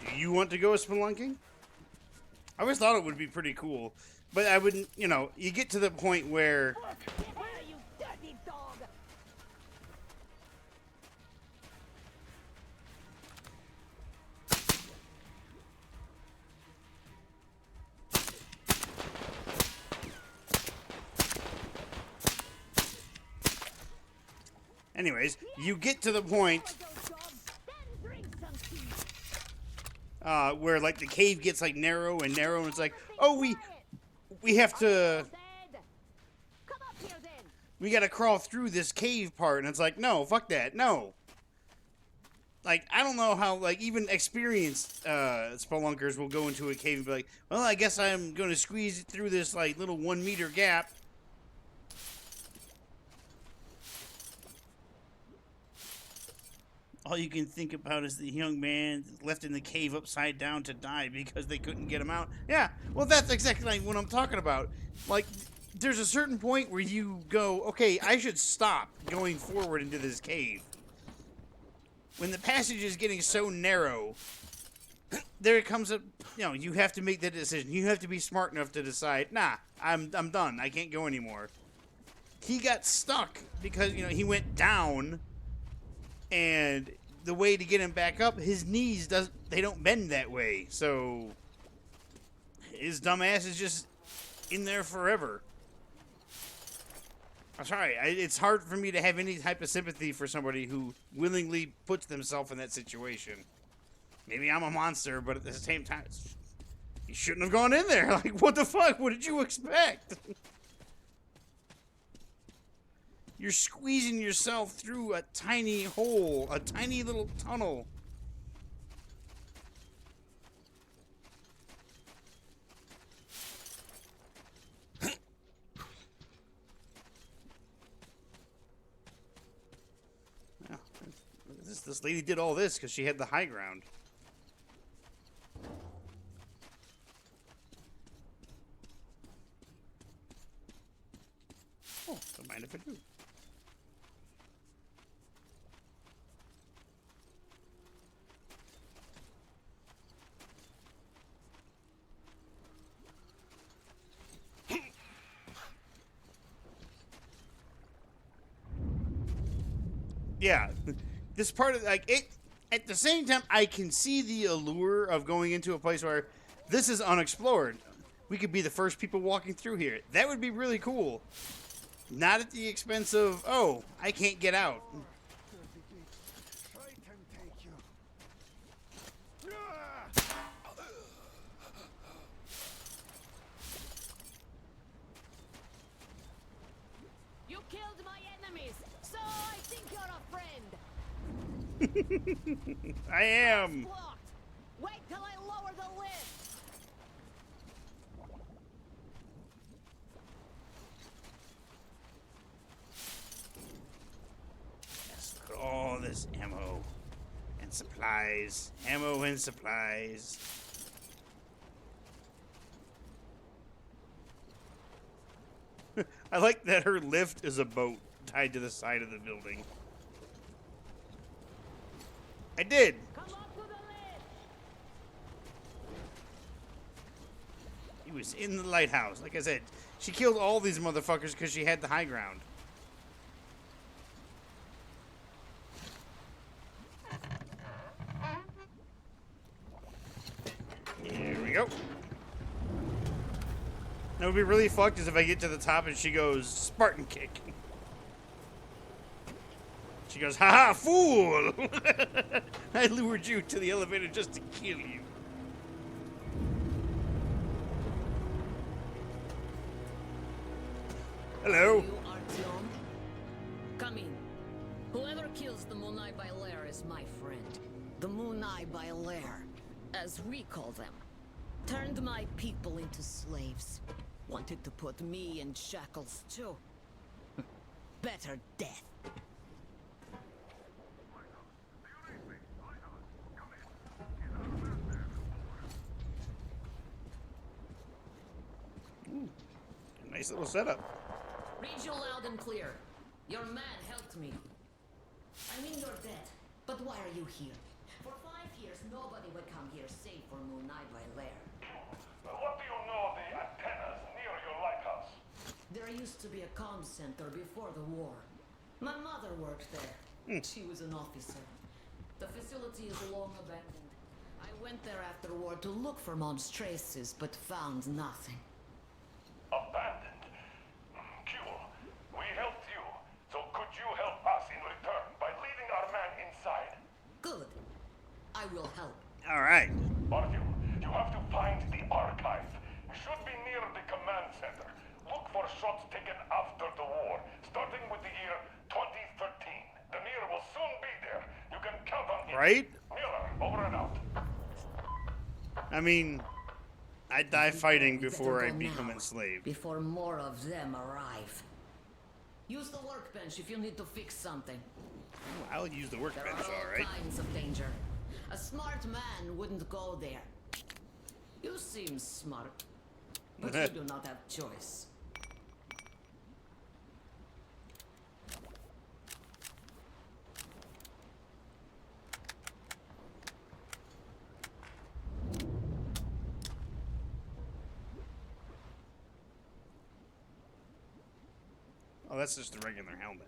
Do you want to go spelunking? I always thought it would be pretty cool, but I wouldn't, you know, you get to the point where Get here, you dirty dog. anyways, you get to the point Those dogs, then drink some tea. where like the cave gets like narrow and narrow, and it's like, oh, we have to, Said. Come up here then. we gotta crawl through this cave part, and it's like, no, fuck that, no. Like, I don't know how, like, even experienced spelunkers will go into a cave and be like, well, I guess I'm gonna squeeze it through this like little 1 meter gap. All you can think about is the young man left in the cave upside down to die because they couldn't get him out. Yeah, well, that's exactly like what I'm talking about. Like, there's a certain point where you go, okay, I should stop going forward into this cave. When the passage is getting so narrow, there comes a, you know, you have to make the decision. You have to be smart enough to decide, nah, I'm done. I can't go anymore. He got stuck because, you know, he went down, and the way to get him back up, his knees they don't bend that way. So his dumb ass is just in there forever. I'm sorry. It's hard for me to have any type of sympathy for somebody who willingly puts themselves in that situation. Maybe I'm a monster, but at the same time, you shouldn't have gone in there. Like, what the fuck? What did you expect? You're squeezing yourself through a tiny hole, a tiny little tunnel. Well, this lady did all this because she had the high ground. Oh, don't mind if I do. Yeah, this part of, like, it, at the same time, I can see the allure of going into a place where this is unexplored. We could be the first people walking through here. That would be really cool. Not at the expense of, oh, I can't get out. I can take you. You killed my enemies, so I think you're a friend. I am. Blocked. Wait till I lower the lid. Supplies. Ammo and supplies. I like that her lift is a boat tied to the side of the building. I did. Come up to the lid. He was in the lighthouse. Like I said, she killed all these motherfuckers because she had the high ground. Here we go. That would be really fucked is if I get to the top and she goes Spartan kick. She goes, haha, fool! I lured you to the elevator just to kill you. Hello. You Artyom? Come in. Whoever kills the Munai Bailair is my friend. The Munai Bailair, as we call them, turned my people into slaves. Wanted to put me in shackles too. Better death. Nice little setup. Read you loud and clear. Your man helped me. I mean you're dead, but why are you here? For 5 years, nobody would come here safe for Munai Bailair. What do you know of the antennas near your lighthouse? There used to be a comm center before the war. My mother worked there. She was an officer. The facility is long abandoned. I went there after war to look for Mom's traces, but found nothing. Abandoned. Cool. We helped you, so could you help us in return by leading our man inside? Good. I will help. All right. Artyom, you have to find the archive. It should be near the command center. Look for shots taken after the war, starting with the year 2013. The Mir will soon be there. You can count on it. Right? Miller, over and out. I mean, I'd die fighting You before better I'd go become now, enslaved. Before more of them arrive. Use the workbench if you need to fix something. I'll use the There workbench, are all all right. kinds of danger. A smart man wouldn't go there. You seem smart, but you do not have choice. Oh, that's just a regular helmet.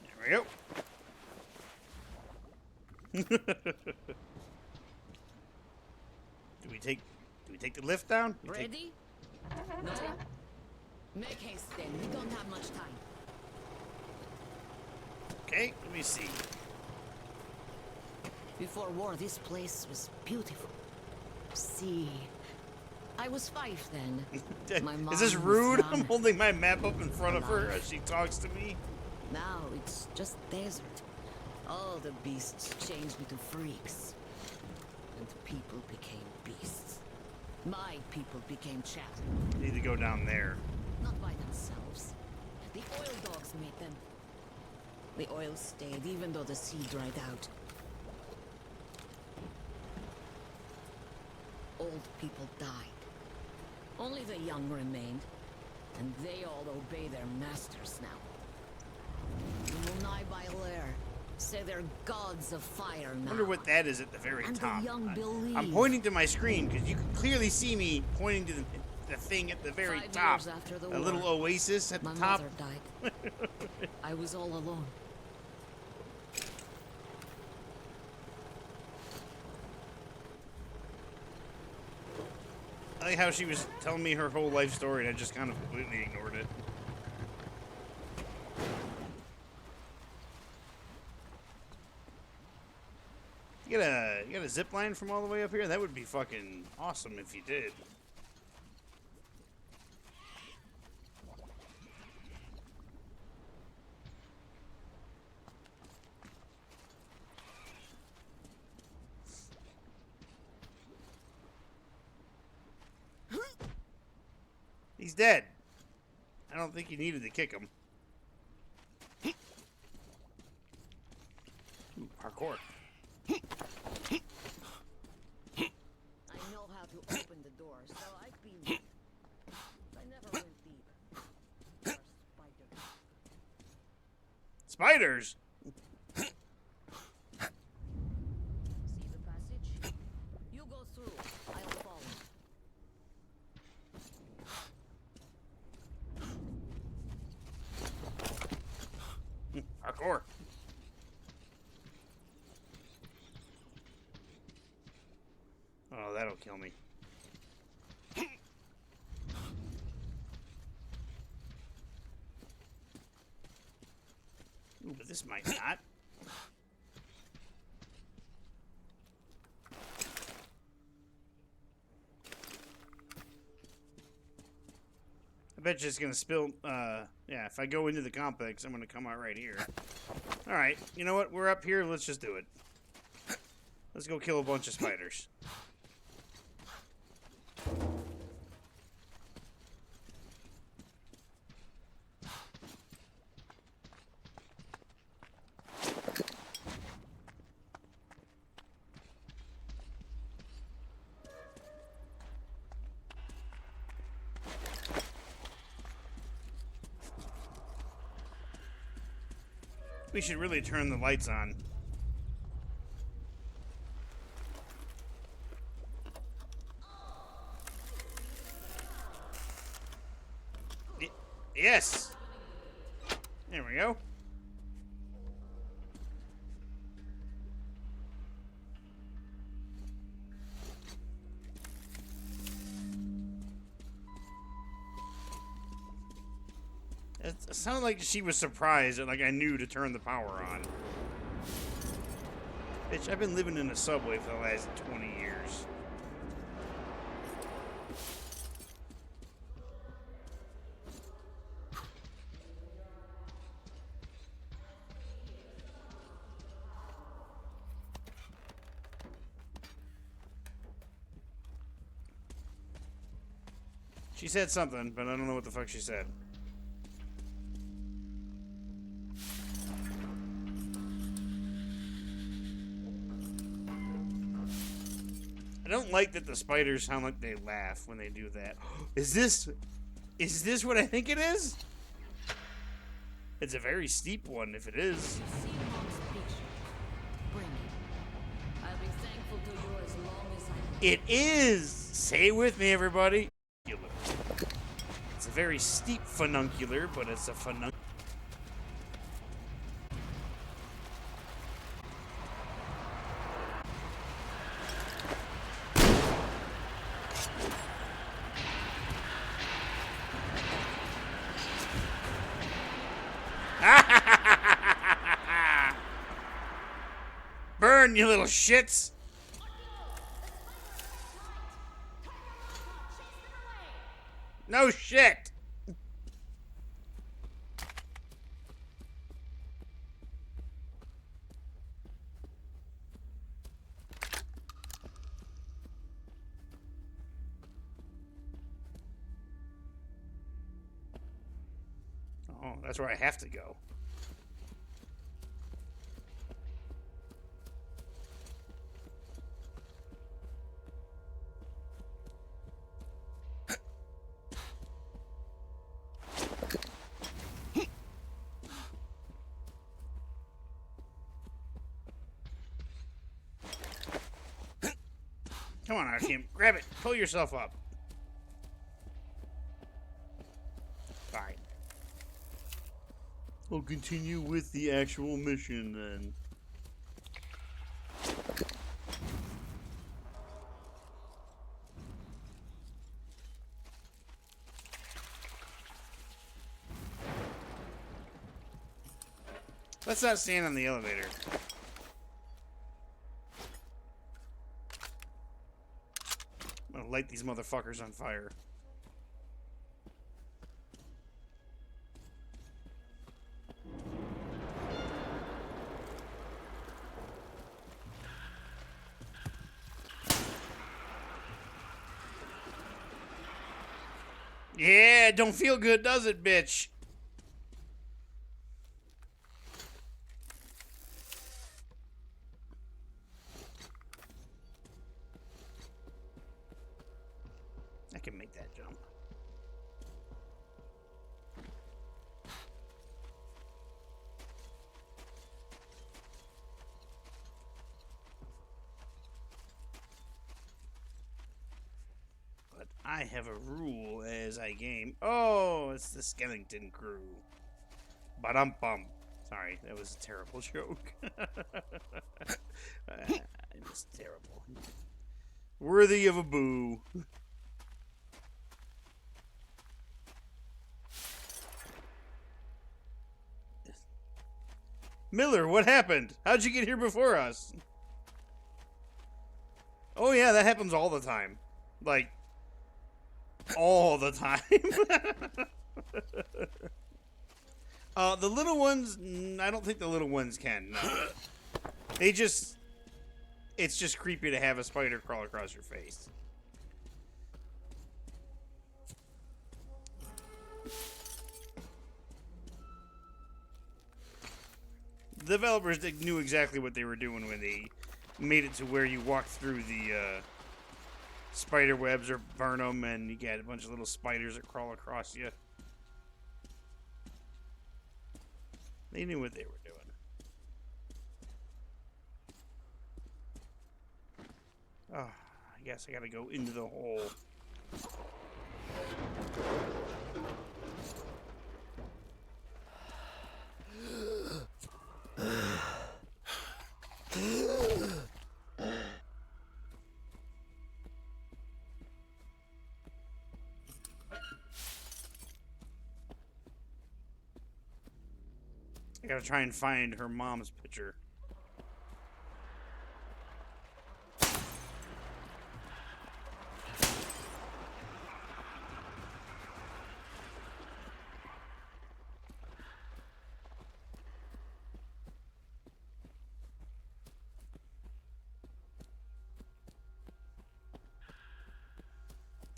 There we go. Do we take the lift down? We take- Ready? No? Make haste then. We don't have much time. Okay, let me see. Before war, this place was beautiful. See, I was 5 then. My mom Is this was rude? young. I'm holding my map up in front of her Alive. as she talks to me. Now it's just desert. All the beasts changed into freaks. And people became beasts. My people became chattel. Need to go down there. Not by themselves. The oil dogs made them. The oil stayed even though the sea dried out. Old people died. Only the young remained. And they all obey their masters now. The Munai Bailair say they're gods of fire now. I wonder what that is at the very And the top. young I'm believe. pointing to my screen because you can clearly see me pointing to the thing at the very 5 top. years after the A little war, oasis at My the top. mother died. I was all alone. I like how she was telling me her whole life story and I just kind of completely ignored it. You got a zip line from all the way up here? That would be fucking awesome if you did. He's dead. I don't think you needed to kick him. Ooh, parkour. I know how to open the door, so I've been. I never went deep. There are spiders. Spiders? See the passage? You go through. I'll follow. Parkour. Oh, that'll kill me. Ooh, but this might not. I bet you it's gonna spill, yeah, if I go into the complex, I'm gonna come out right here. Alright, you know what? We're up here, let's just do it. Let's go kill a bunch of spiders. We should really turn the lights on. Yes! There we go. It sounded like she was surprised that, like, I knew to turn the power on. Bitch, I've been living in a subway for the last 20 years. She said something, but I don't know what the fuck she said. I don't like that the spiders sound like they laugh when they do that. Is this what I think it is? It's a very steep one if it is. See Mom's picture. Bring it. I'll be thankful to you as long as I live. It is! Say it with me, everybody. It's a very steep fununcular, but it's a fununcular. Burn, you little shits! No shit! Oh, that's where I have to go. Come on, Artyom. Grab it. Pull yourself up. Fine. We'll continue with the actual mission then. Let's not stand on the elevator. I'm gonna light these motherfuckers on fire. Yeah, it don't feel good, does it, bitch? I can make that jump. But I have a rule as I game. Oh, it's the Skellington crew. Ba-dum-bum. Sorry, that was a terrible joke. It's terrible. Worthy of a boo. Miller, what happened? How'd you get here before us? Oh yeah, that happens all the time. Like, all the time. The little ones, I don't think the little ones can. No. They just, it's just creepy to have a spider crawl across your face. The developers knew exactly what they were doing when they made it to where you walk through the spider webs or burn them, and you get a bunch of little spiders that crawl across you. They knew what they were doing. Oh, I guess I gotta go into the hole. I gotta try and find her mom's picture.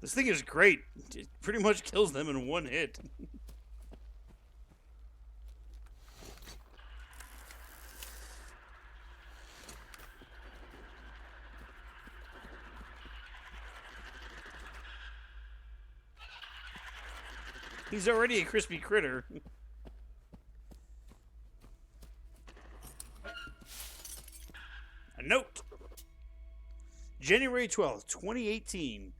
This thing is great. It pretty much kills them in one hit. He's already a crispy critter. A note. January 12th, 2018.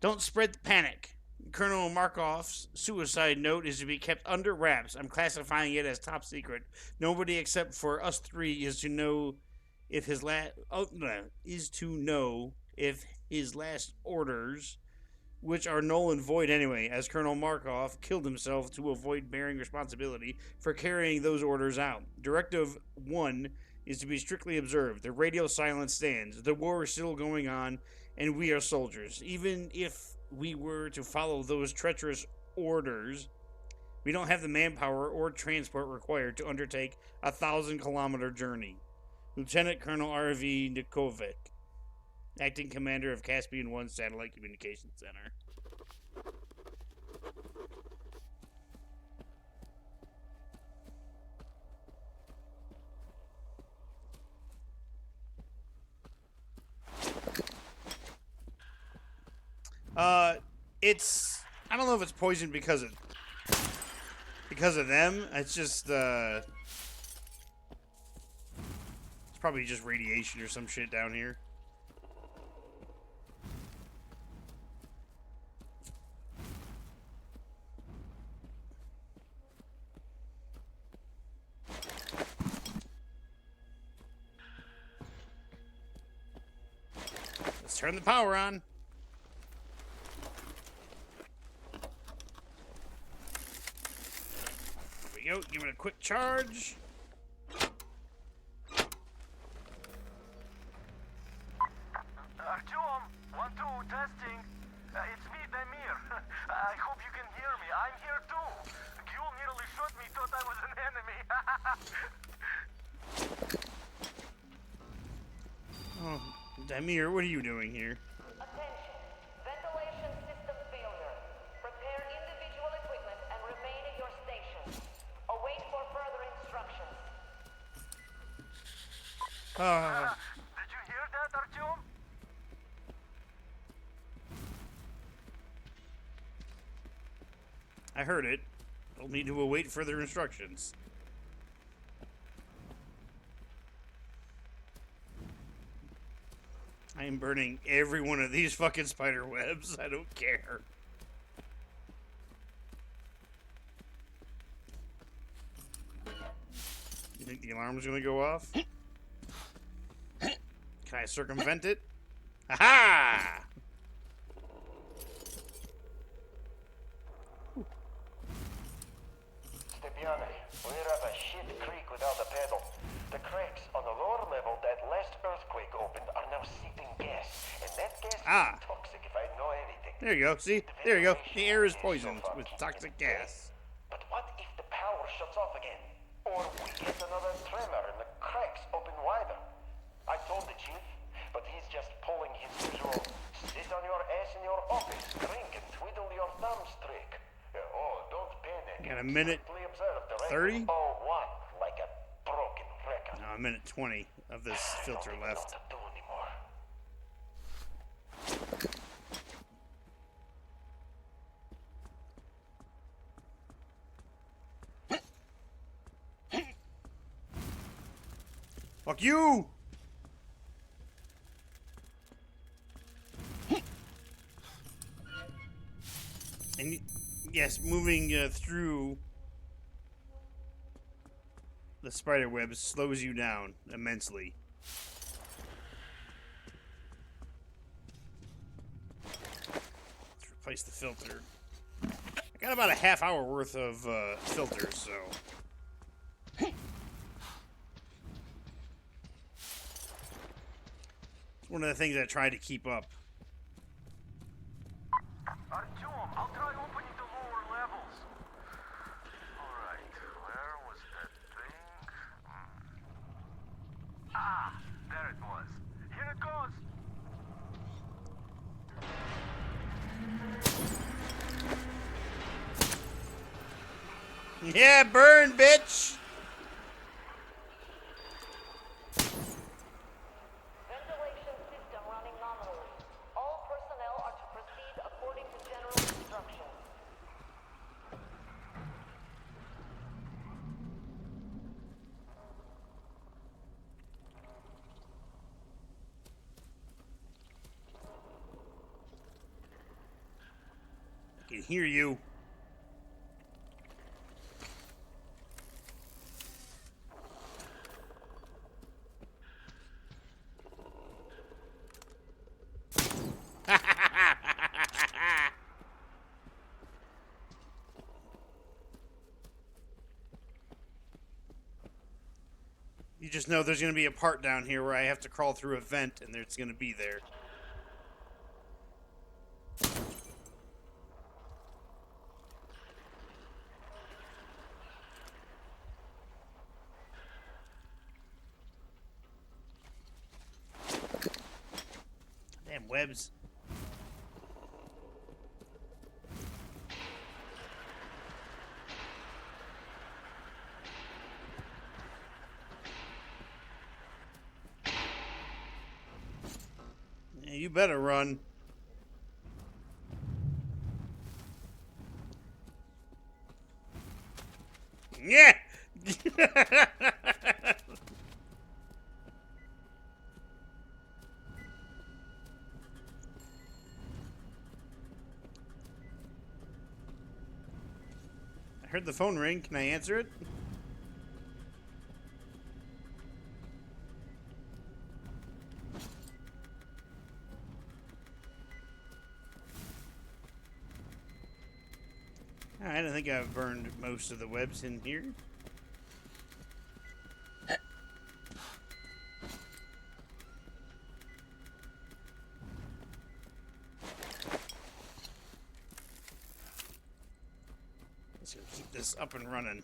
Don't spread the panic. Colonel Markov's suicide note is to be kept under wraps. I'm classifying it as top secret. Nobody except for us three is to know if his last orders, which are null and void anyway, as Colonel Markov killed himself to avoid bearing responsibility for carrying those orders out. Directive 1 is to be strictly observed. The radio silence stands. The war is still going on, and we are soldiers. Even if we were to follow those treacherous orders, we don't have the manpower or transport required to undertake a 1,000-kilometer journey. Lieutenant Colonel R.V. Nikovic, Acting Commander of Caspian 1 Satellite Communications Center. I don't know if it's poisoned because of them. It's just it's probably just radiation or some shit down here. Let's turn the power on. There we go. Give it a quick charge. Artyom, 1-2, testing. It's me, Damir. I hope you can hear me. I'm here too. Gyul nearly shot me, thought I was an enemy. Oh, Damir, what are you doing here? Attention. Ventilation system failure. Prepare individual Ah. Did you hear that, Artyom? I heard it. I'll need to await further instructions. I am burning every one of these fucking spider webs. I don't care. You think the alarm's gonna go off? Can I circumvent it? Aha! Stepiane, we're at a shit creek without a pedal. The cracks on the lower level that last earthquake opened are now seeping gas. And that gas Ah. is toxic if I know anything. There you go. See? There you go. The air is poisoned with toxic gas. But what if the power shuts off again? Or we get another tremor and the cracks open wider? I told the chief, but he's just pulling his usual sit on your ass in your office, drink and twiddle your thumbs trick. Oh, don't panic. Got a minute Strictly observe the 30? all one, like a broken record. No, a minute 20 of this filter Don't even know left. what to do anymore. Fuck you! And yes, moving through the spider web slows you down immensely. Let's replace the filter. I got about a half hour worth of filters, so. It's one of the things I try to keep up. Artyom, I'll try opening the lower levels. Alright, where was that thing? Ah, there it was. Here it goes. Yeah, burn, bitch! Ventilation system running nominally. All personnel are to proceed according to general instructions. I can hear you. You just know there's going to be a part down here where I have to crawl through a vent and it's going to be there. Damn webs. Yeah, you better run. Yeah! I heard the phone ring. Can I answer it? Alright, I think I've burned most of the webs in here. Let's keep this up and running.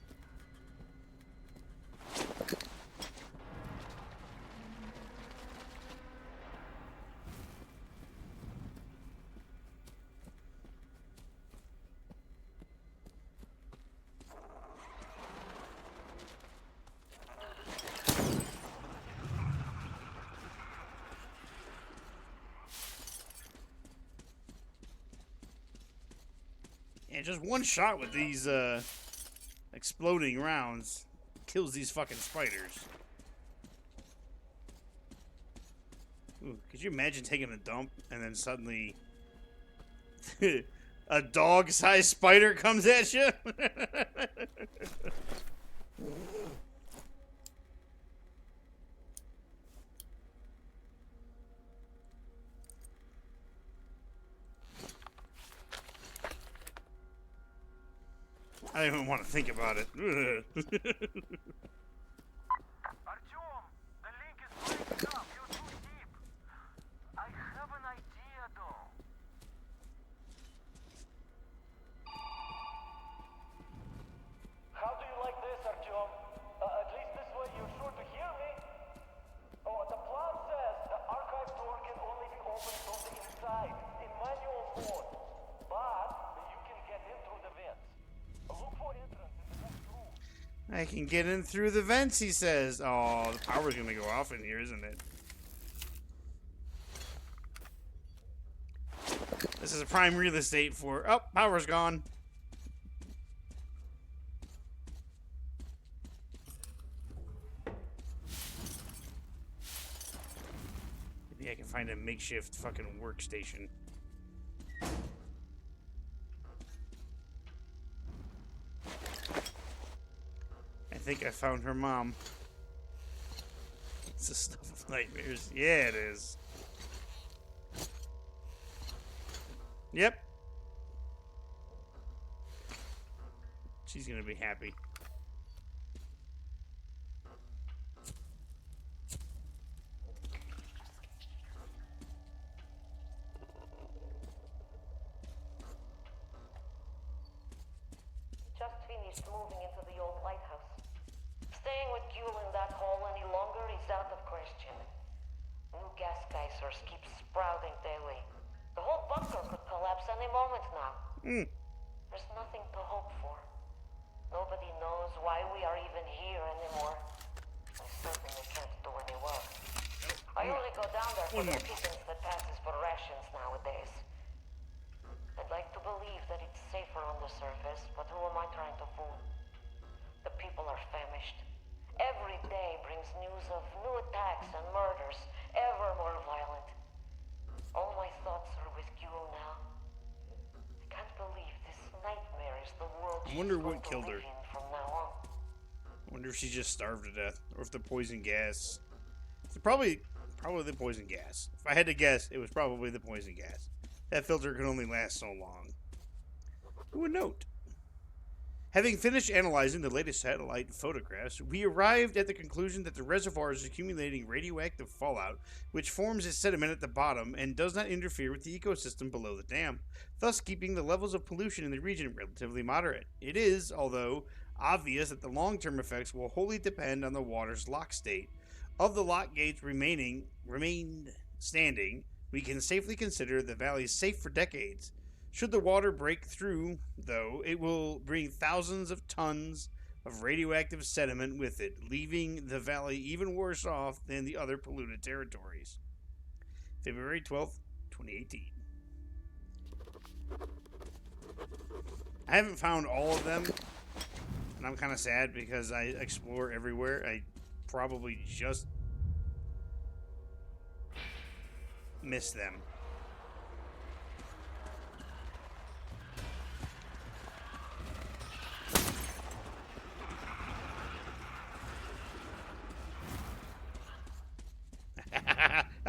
Yeah, just one shot with these exploding rounds kills these fucking spiders. Ooh, could you imagine taking a dump and then suddenly a dog-sized spider comes at you? I don't even want to think about it. Artyom, the link is breaking up. You're too deep. I have an idea, though. How do you like this, Artyom? At least this way you're sure to hear me. Oh, the plan says the archive door can only be opened from the inside, in manual mode. But you can get in through the vents. Look for entrance in the next room. I can get in through the vents, he says. Oh, the power's gonna go off in here, isn't it? This is a prime real estate for... Oh, power's gone. Maybe I can find a makeshift fucking workstation. I think I found her mom. It's the stuff of nightmares. Yeah, it is. Yep. She's gonna be happy. Just finished moving into the old lighthouse. Staying with Gule in that hole any longer is out of question. New gas geysers keep sprouting daily. The whole bunker could collapse any moment now. There's nothing to hope for. Nobody knows why we are even here anymore. I certainly can't do any work. I only go down there for the pittance that passes for rations nowadays. I'd like to believe that it's safer on the surface, but who am I trying to fool? The people are famished. Every day brings news of new attacks and murders, ever more violent. All my thoughts are with Gule now. I can't believe this nightmare is the world I wonder she's what going to killed live her. in from now on. I wonder if she just starved to death, or if the poison gas. It's probably the poison gas. If I had to guess, it was probably the poison gas. That filter can only last so long. Ooh, a note. Having finished analyzing the latest satellite photographs, we arrived at the conclusion that the reservoir is accumulating radioactive fallout, which forms as sediment at the bottom and does not interfere with the ecosystem below the dam, thus keeping the levels of pollution in the region relatively moderate. It is, although, obvious that the long-term effects will wholly depend on the water's lock state. Of the lock gates remained standing, we can safely consider the valley safe for decades. Should the water break through, though, it will bring thousands of tons of radioactive sediment with it, leaving the valley even worse off than the other polluted territories. February 12th, 2018. I haven't found all of them, and I'm kind of sad because I explore everywhere. I probably just missed them.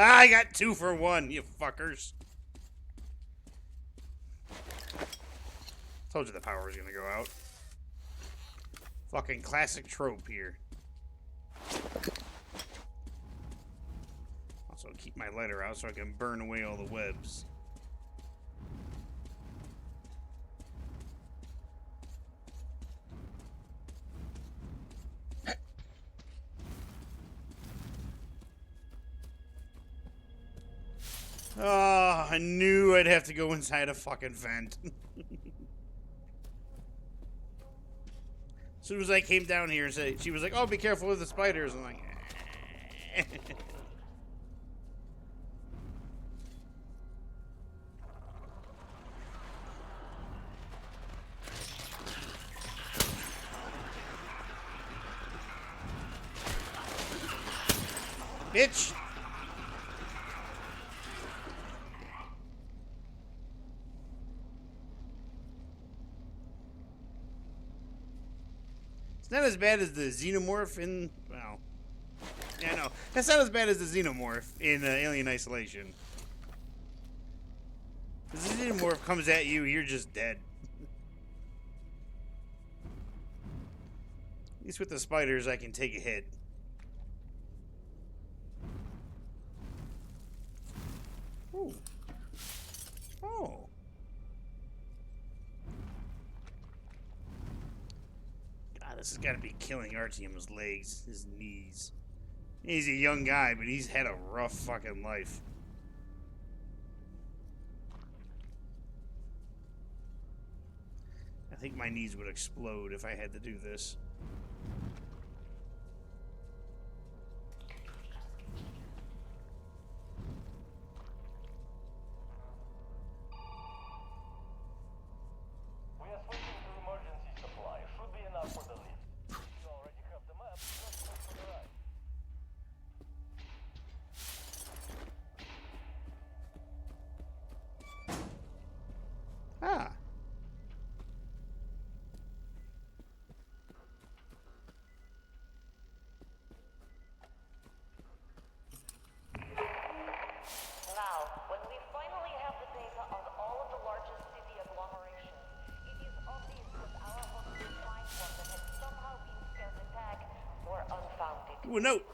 I got 2 for 1, you fuckers. Told you the power was gonna go out. Fucking classic trope here. Also, keep my lighter out so I can burn away all the webs. Oh, I knew I'd have to go inside a fucking vent. As soon as I came down here and said, she was like, oh, be careful with the spiders. I'm like, eh. bitch! It's not as bad as the xenomorph in... Well... Yeah, no. That's not as bad as the xenomorph in Alien Isolation. The xenomorph comes at you, you're just dead. At least with the spiders, I can take a hit. Ooh. Oh. God, this has got to be killing Artyom's legs, his knees. He's a young guy, but he's had a rough fucking life. I think my knees would explode if I had to do this. We are switching to emergency supply. Should be enough for the lift. You already have the map. Just wait for the ride. Ah. Now, when we finally have the data on all of the largest city agglomerations, it is obvious that our hostile find one that had somehow been scared attack were unfounded. Ooh, a note.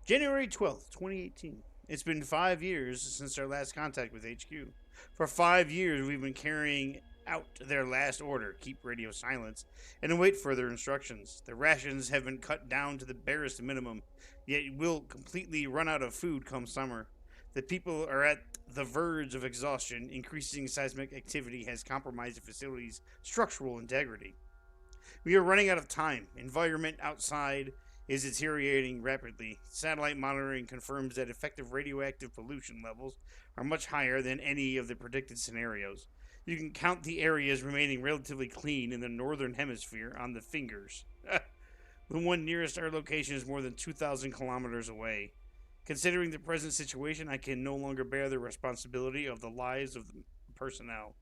January 12th, 2018. It's been 5 years since our last contact with HQ. For 5 years, we've been carrying out their last order, keep radio silence, and await further instructions. The rations have been cut down to the barest minimum, yet will completely run out of food come summer. The people are at the verge of exhaustion. Increasing seismic activity has compromised the facility's structural integrity. We are running out of time. Environment outside is deteriorating rapidly. Satellite monitoring confirms that effective radioactive pollution levels are much higher than any of the predicted scenarios. You can count the areas remaining relatively clean in the northern hemisphere on the fingers. The one nearest our location is more than 2,000 kilometers away. Considering the present situation, I can no longer bear the responsibility of the lives of the personnel.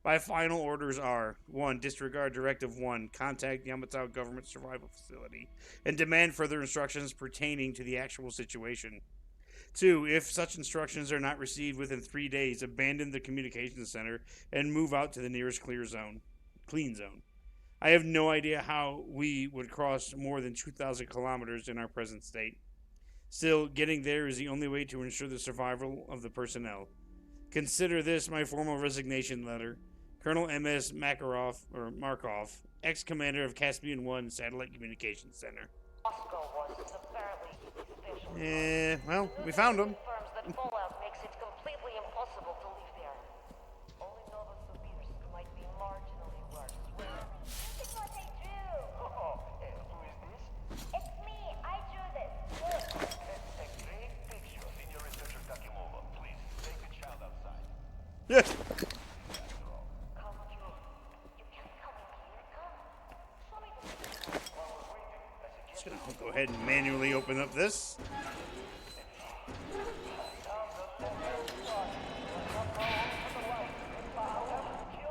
My final orders are: 1. Disregard Directive 1. Contact Yamato Government Survival Facility and demand further instructions pertaining to the actual situation. 2. If such instructions are not received within 3 days, abandon the communications center and move out to the nearest clean zone. I have no idea how we would cross more than 2,000 kilometers in our present state. Still, getting there is the only way to ensure the survival of the personnel. Consider this my formal resignation letter. Colonel M.S. Markov, ex-commander of Caspian 1 Satellite Communications Center. Moscow was apparently special. Well, we found him. Confirms that fallout makes it completely impossible to live there. Only Novosibirsk might be marginally worse. This is what I drew. Oh, who is this? It's me. I drew this. Look. Great picture, Senior Researcher Takimova. Please take the child outside. Yeah. Come, Jewel. You can't come in here. Come. Show me the Just gonna go ahead and manually open up this. Kill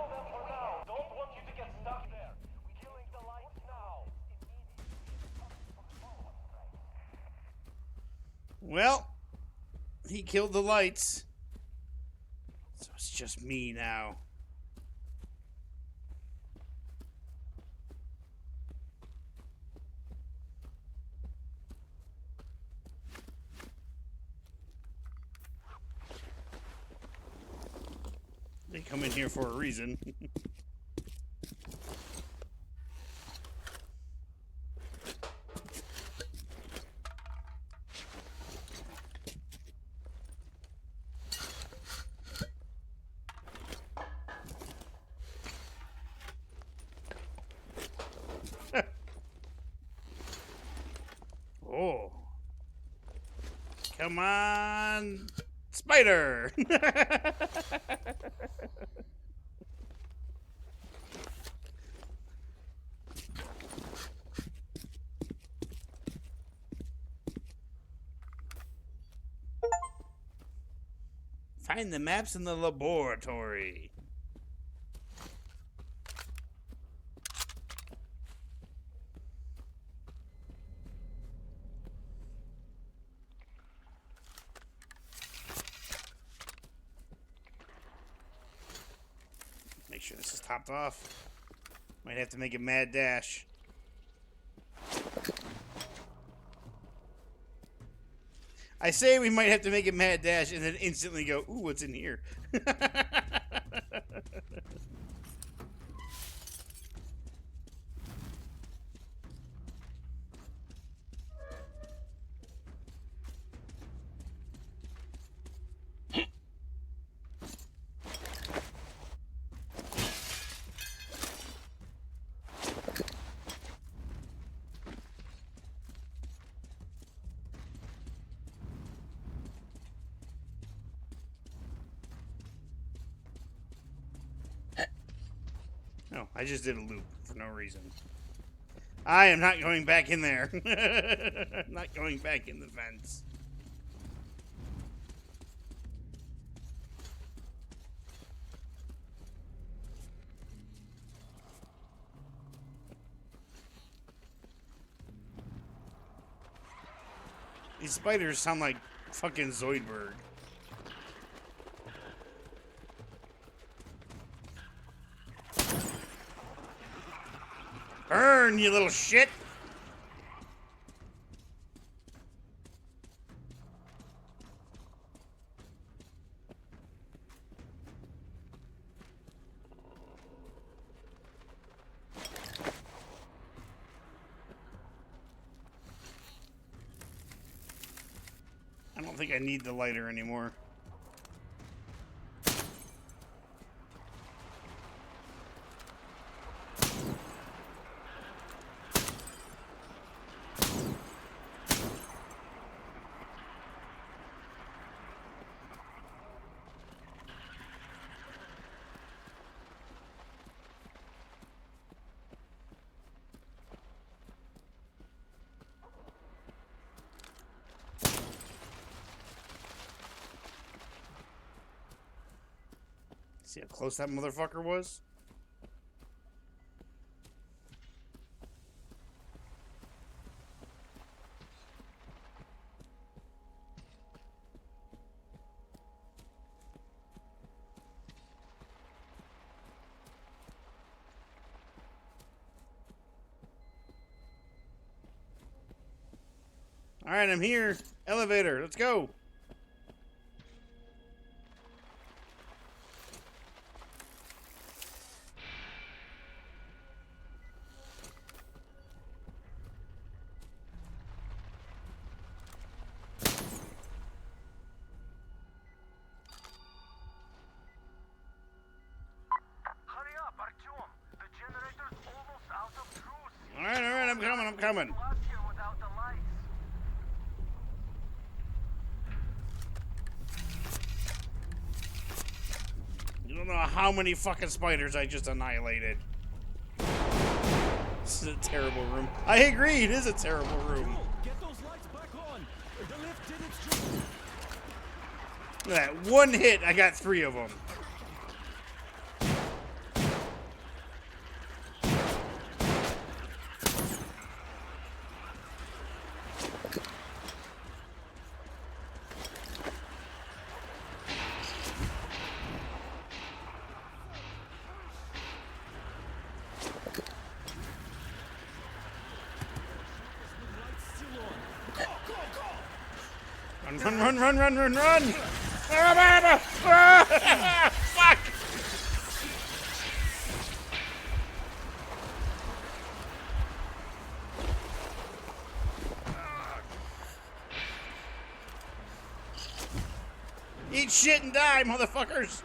them for now. Don't want you to get stuck there. We're killing the lights now. Well, he killed the lights. So it's just me now. They come in here for a reason. Oh. Come on, spider. Find the maps in the laboratory. Make sure this is topped off. Might have to make a mad dash. I say we might have to make a mad dash and then instantly go, ooh, what's in here? No, I just did a loop for no reason. I am not going back in there. I'm not going back in the fence. These spiders sound like fucking Zoidberg. Burn, you little shit! I don't think I need the lighter anymore. See how close that motherfucker was? All right, I'm here. Elevator, let's go. All right, I'm coming. You don't know how many fucking spiders I just annihilated. This is a terrible room. I agree, it is a terrible room. Get those lights back on. The lift did its job. Look at that one hit, I got 3 of them. Run! Fuck! Eat shit and die, motherfuckers!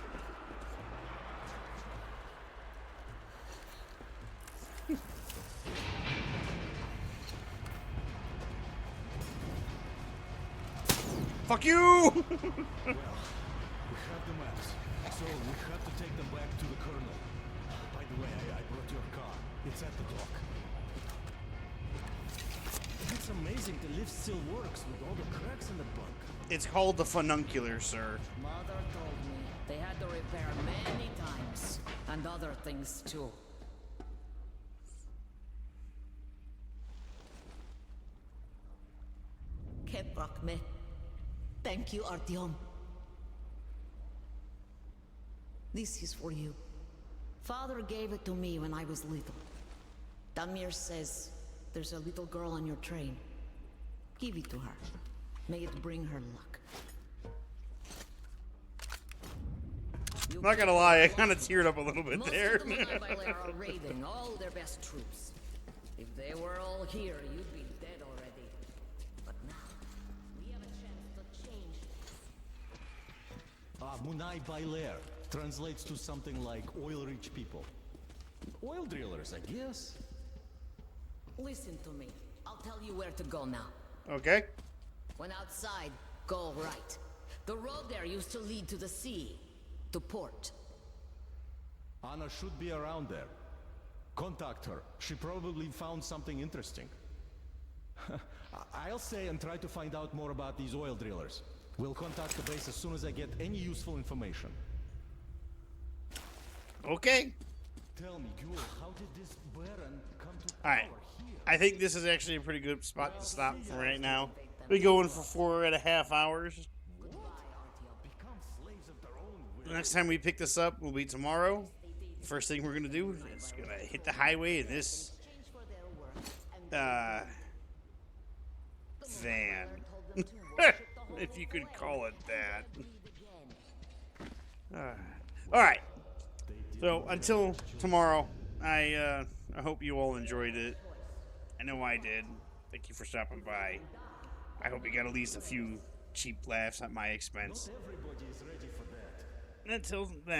Fuck you! Well, we have the maps, so we have to take them back to the Colonel. By the way, I brought your car. It's at the dock. It's amazing amazing the lift still works with all the cracks in the bunk. It's called the fununcular, sir. Mother told me they had to repair many times, and other things too. Keprakme. Thank you, Artyom. This is for you. Father gave it to me when I was little. Damir says there's a little girl on your train. Give it to her. May it bring her luck. I'm not gonna lie, I kind of teared up a little bit Most there. of the Munai Bailar are raiding all their best troops. If they were all here, you'd be dead already. But now, we have a chance to change this. Munai Bailar translates to something like oil-rich people. Oil drillers, I guess. Listen to me. I'll tell you where to go now. Okay. When outside, go right. The road there used to lead to the sea, to port. Anna should be around there. Contact her. She probably found something interesting. I'll stay and try to find out more about these oil drillers. We'll contact the base as soon as I get any useful information. Okay. Tell me, Ghoul, how did this Baron come to All right. power here? I think this is actually a pretty good spot to stop for right now. We're going for 4.5 hours. Become slaves of their own will. The next time we pick this up will be tomorrow. First thing we're gonna do is gonna hit the highway in this van, if you could call it that. All right. So until tomorrow, I hope you all enjoyed it. I know I did. Thank you for stopping by. I hope you got at least a few cheap laughs at my expense. Everybody is ready for that. Until then.